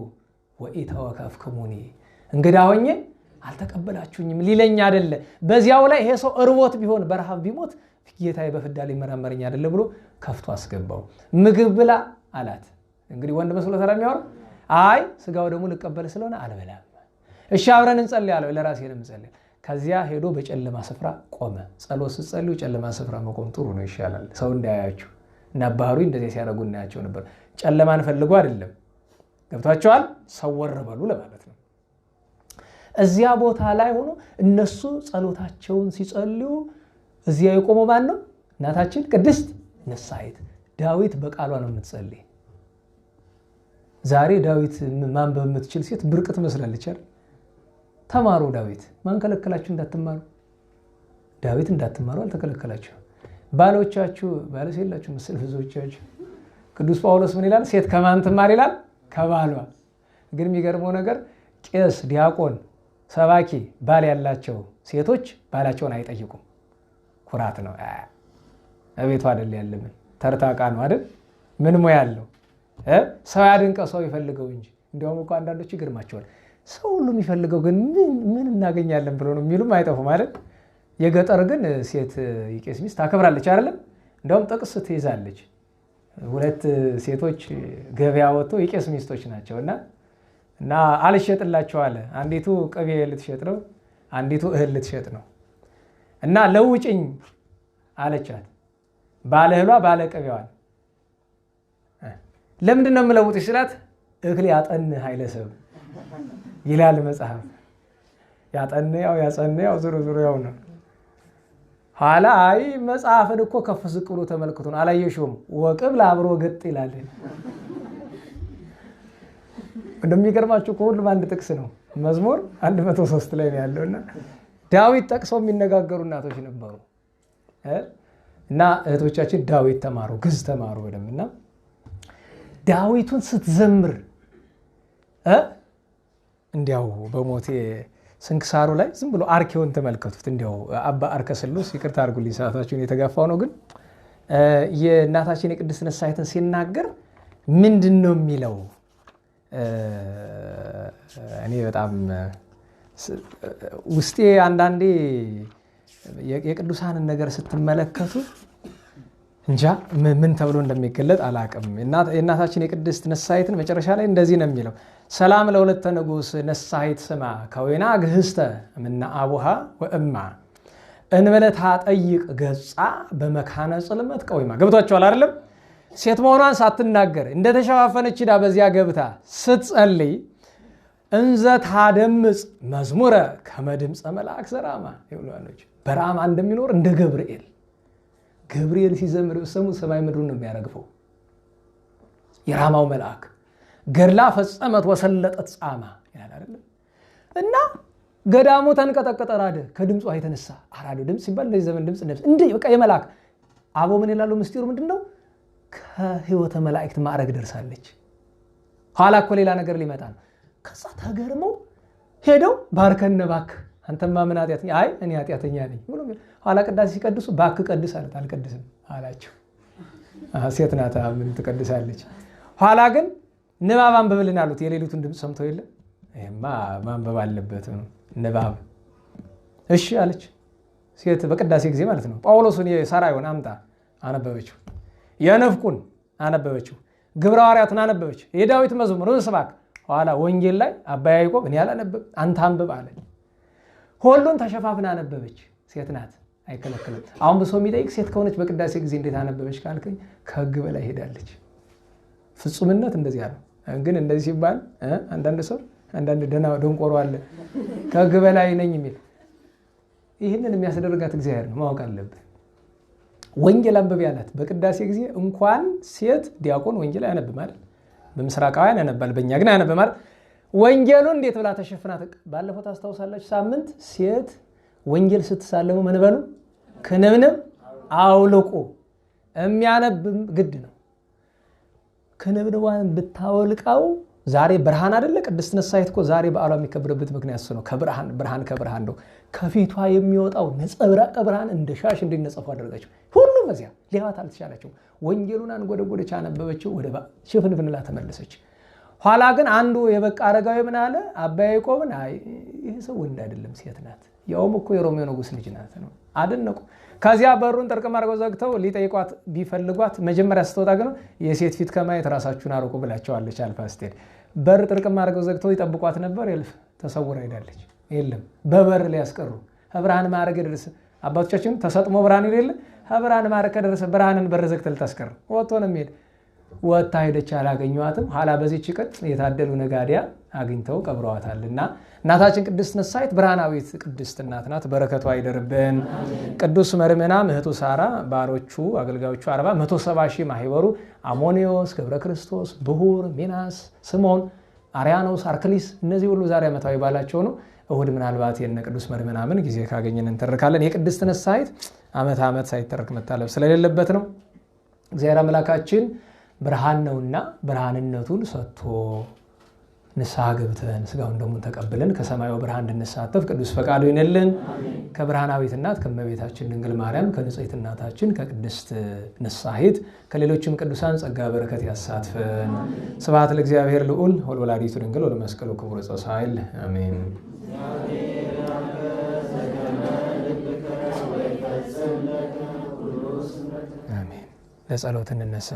ወኢተወከፍክሙኒ፣ እንግዳ ሆኜ አልተቀበላችሁኝም ሊለኝ አይደለ። በዚያው ላይ ይሄ ሰው እርቦት ቢሆን በረሃብ ቢሞት ጌታዬ በፍዳ ሊመራመረኝ አይደለ ብሎ ከፍቶ አስገባው። ምግብ ብላ አላት። እንግዲህ ወንድ መስሎ ተራ የሚያወራ አይ ስጋው ደግሞ ልቀበል ስለሆነ አልበላም። እሺ አብረን እንጸልይ አለው። ለራሴ ነው እንጸልይ። ከዚያ ሄዶ በጨለማ ስፍራ ቆመ። ጸሎት ስትጸልዩ ጨለማ ስፍራ መቆም ጥሩ ነው፣ ይሻላል። ሰው እንዳያያችሁ እና ባህሩ እንደዚህ ሲያደርጉ እናያቸው ነበር። ጨለማን ፈልጎ አይደለም፣ ገብቷቸዋል። ሰወር በሉ ለማለት ነው። እዚያ ቦታ ላይ ሆኖ እነሱ ጸሎታቸውን ሲጸልዩ እዚያ የቆመው ማን ነው? እናታችን ቅድስት ነሳሂት። ዳዊት በቃሏ ነው የምትጸልይ። ዛሬ ዳዊት ማንበብ የምትችል ሴት ብርቅ ትመስላለች አይደል? ተማሩ። ዳዊት ማን ከለከላችሁ እንዳትማሩ? ዳዊት እንዳትማሩ አልተከለከላችሁ። ባሎቻችሁ ባለስ የላችሁ ምስል ብዙዎቻችሁ። ቅዱስ ጳውሎስ ምን ይላል? ሴት ከማን ትማር ይላል? ከባሏ። ግን የሚገርመው ነገር ቄስ፣ ዲያቆን፣ ሰባኪ ባል ያላቸው ሴቶች ባላቸውን አይጠይቁም። ኩራት ነው። እቤቱ አይደል ያለምን ተርታቃ ነው አይደል? ምን ሙያ ያለው ሰው ያድንቀ ሰው ይፈልገው እንጂ። እንዲያውም እኮ አንዳንዶች ይገርማቸዋል። ሰው ሁሉ የሚፈልገው ግን ምን እናገኛለን ብሎ ነው የሚሉም አይጠፉም አይደል? የገጠር ግን ሴት የቄስ ሚስት ታከብራለች አይደለም? እንዲያውም ጥቅስ ትይዛለች። ሁለት ሴቶች ገበያ ወጥተው የቄስ ሚስቶች ናቸው እና አልሸጥላቸው አለ። አንዲቱ ቅቤ ልትሸጥ ነው፣ አንዲቱ እህል ልትሸጥ ነው። እና ለውጭኝ አለቻት። ባለ እህሏ ባለ ቅቤዋን። ለምንድን ነው የምለውጥሽ ስላት እክል ያጠን ኃይለ ሰብ ይላል መጽሐፍ። ያጸነያው ዙሩ ያው ነው። ኋላ አይ መጽሐፍን እኮ ከፍ ዝቅ ብሎ ተመልክቶ ነው አላየሽውም? ወቅብ ለአብሮ ገጥ ይላል። እንደሚገርማችሁ ከሁሉም አንድ ጥቅስ ነው። መዝሙር 103 ላይ ነው ያለውና ዳዊት ጠቅሰው የሚነጋገሩ እናቶች ነበሩ። እና እህቶቻችን ዳዊት ተማሩ፣ ግዕዝ ተማሩ በደምብ። እና ዳዊቱን ስትዘምር እንዲያው በሞቴ ስንክሳሩ ላይ ዝም ብሎ አርኬውን ተመልከቱት። እንዲያው አባ አርከ ስሉስ ይቅርታ አድርጉልኝ ሰዓታችሁን የተጋፋው ነው። ግን የእናታችን የቅድስት ነሳሂትን ሲናገር ምንድን ነው የሚለው? እኔ በጣም ውስጤ አንዳንዴ የቅዱሳንን ነገር ስትመለከቱ እንጃ ምን ተብሎ እንደሚገለጥ አላቅም። የእናታችን የቅድስት ነሳሂትን መጨረሻ ላይ እንደዚህ ነው የሚለው፣ ሰላም ለሁለተ ንጉሥ ነሳሂት ስማ ከወይና ግህስተ ምና አቡሃ ወእማ እንበለ ታጠይቅ ገጻ በመካነ ጽልመት ቀዊማ። ገብቷቸዋል አይደለም? ሴት መሆኗን ሳትናገር እንደተሸፋፈነች ዳ በዚያ ገብታ ስትጸልይ እንዘ ታደምጽ መዝሙረ ከመድምፀ መልአክ ዘራማ ይብሏኖች። በራማ እንደሚኖር እንደ ገብርኤል ሲዘምር በሰሙ ሰማይ ምድሩን ነው የሚያረግፈው። የራማው መልአክ ገድላ ፈጸመት ወሰለጠት ጻማ ይላል አይደል? እና ገዳሙ ተንቀጠቀጠ ራደ ከድምጿ የተነሳ። አራዶ ድምጽ ሲባል እንደዚህ ዘመን ድምጽ ነፍስ እንዴ በቃ የመልአክ አቦ ምን ይላሉ? ምስጢሩ ምንድነው? ከህይወተ መላእክት ማዕረግ ደርሳለች። ኋላ እኮ ሌላ ነገር ሊመጣ ነው። ከዛ ተገርመው ሄደው ባርከነ ባክ አንተማ ምን ኃጢአተኛ? አይ እኔ ኃጢአተኛ ነኝ ብሎ ኋላ ቅዳሴ ሲቀድሱ እባክህ ቀድስ አለት። አልቀድስም አላቸው። ሴት ናት ምን ትቀድሳለች? ኋላ ግን ንባብ አንብብልን አሉት። የሌሊቱን ድምፅ ሰምቶ የለ ይሄማ ማንበብ አለበት ንባብ። እሺ አለች ሴት በቅዳሴ ጊዜ ማለት ነው። ጳውሎስን የሰራዩን አምጣ አነበበችው። የንፍቁን አነበበችው። ግብረ ሐዋርያትን አነበበች። የዳዊት መዝሙር ስባክ። ኋላ ወንጌል ላይ አባ ያዕቆብ እኔ አላነበብ አንተ አንብብ አለ። ሁሉን ተሸፋፍና አነበበች። ሴት ናት አይከለክልም። አሁን ብሶ የሚጠይቅ ሴት ከሆነች በቅዳሴ ጊዜ እንዴት አነበበች ካልከኝ ከሕግ በላይ ሄዳለች። ፍጹምነት እንደዚህ ነው። ግን እንደዚህ ሲባል አንዳንድ ሰው አንዳንድ ደንቆሮ አለ ከሕግ በላይ ነኝ የሚል። ይህንን የሚያስደርጋት እግዚአብሔር ነው፣ ማወቅ አለብን። ወንጌል አንብብ ያላት በቅዳሴ ጊዜ እንኳን ሴት ዲያቆን ወንጌል አያነብም አይደል? በምስራቃውያን ያነባል፣ በእኛ ግን አያነብም አይደል? ወንጌሉን እንዴት ብላ ተሸፍና ባለፈው ታስታውሳላችሁ? ሳምንት ሴት ወንጌል ስትሳለሙ ምን በሉ? ክንብንብ አውልቁ። የሚያነብም ግድ ነው። ክንብንቧን ብታወልቀው ዛሬ ብርሃን አይደለ? ቅድስት ነሳይት እኮ ዛሬ በዓሏ የሚከበርበት ምክንያት ነው። ከብርሃን ነው ከፊቷ የሚወጣው ነጸብራቅ ብርሃን እንደ ሻሽ እንዲነጸፉ አደረጋቸው። ሁሉም በዚያ ሊያዋት አልተቻላቸው። ወንጌሉን አንጎደጎደች፣ አነበበችው፣ ወደ ሽፍንፍንላ ተመለሰች። ኋላ ግን አንዱ የበቃ አረጋዊ ምን አለ? አባ ያዕቆብን አይ ይሄ ሰው ወንድ አይደለም ሴት ናት፣ ያውም እኮ የሮሜ ንጉሥ ልጅ ናት ነው አደነቁ። ከዚያ በሩን ጠርቅም አድርገው ዘግተው ሊጠይቋት ቢፈልጓት መጀመሪያ ስትወጣ ግን የሴት ፊት ከማየት ራሳችሁን አርቁ ብላቸዋለች። አልፋ ስትሄድ በር ጥርቅም አድርገው ዘግተው ይጠብቋት ነበር። የልፍ ተሰውራ ሄዳለች። የለም በበር ሊያስቀሩ ብርሃን ማዕረግ የደረሰ አባቶቻችን ተሰጥሞ ብርሃን የሌለ ብርሃን ማዕረግ ከደረሰ ብርሃንን በር ዘግተህ ልታስቀር ወጥቶ ነው የሚሄድ። ወጥታ ሄደች፣ አላገኘዋትም። ኋላ በዚህች ቀን የታደሉ ነጋዴያ አግኝተው ቀብረዋታልና እናታችን ቅድስት ነሳይት ብርሃናዊት ቅድስት እናት ናት። በረከቷ ይደርብን። ቅዱስ መርምና እህቱ ሳራ፣ ባሮቹ አገልጋዮቹ 40 170 ሺህ ማህበሩ አሞኒዮስ፣ ገብረ ክርስቶስ፣ ብሁር፣ ሚናስ፣ ስምዖን፣ አርያኖስ፣ አርክሊስ እነዚህ ሁሉ ዛሬ ዓመታዊ ባላቸው ነው። እሁድ ምናልባት የነ ቅዱስ መርምናምን ጊዜ ካገኘን እንተርካለን። የቅድስት ነሳይት ዓመት ሳይተረክ መታለፍ ስለሌለበት ነው። እግዚአብሔር አምላካችን ብርሃን ነውና ብርሃንነቱን ሰጥቶ ንስሐ ገብተን ስጋውን ደሙን ተቀብለን ከሰማዩ ብርሃን እንድንሳተፍ ቅዱስ ፈቃዱ ይነልን። ከብርሃናዊት እናት ከእመቤታችን ድንግል ማርያም ከንጽሕት እናታችን ከቅድስት ነሳሂት ከሌሎችም ቅዱሳን ጸጋ በረከት ያሳትፈን። ስብሐት ለእግዚአብሔር ልዑል ወለወላዲቱ ድንግል ወለመስቀሉ ክቡር ዕፀ ሣህል አሜን። አሜን። ለጸሎት እንነሳ።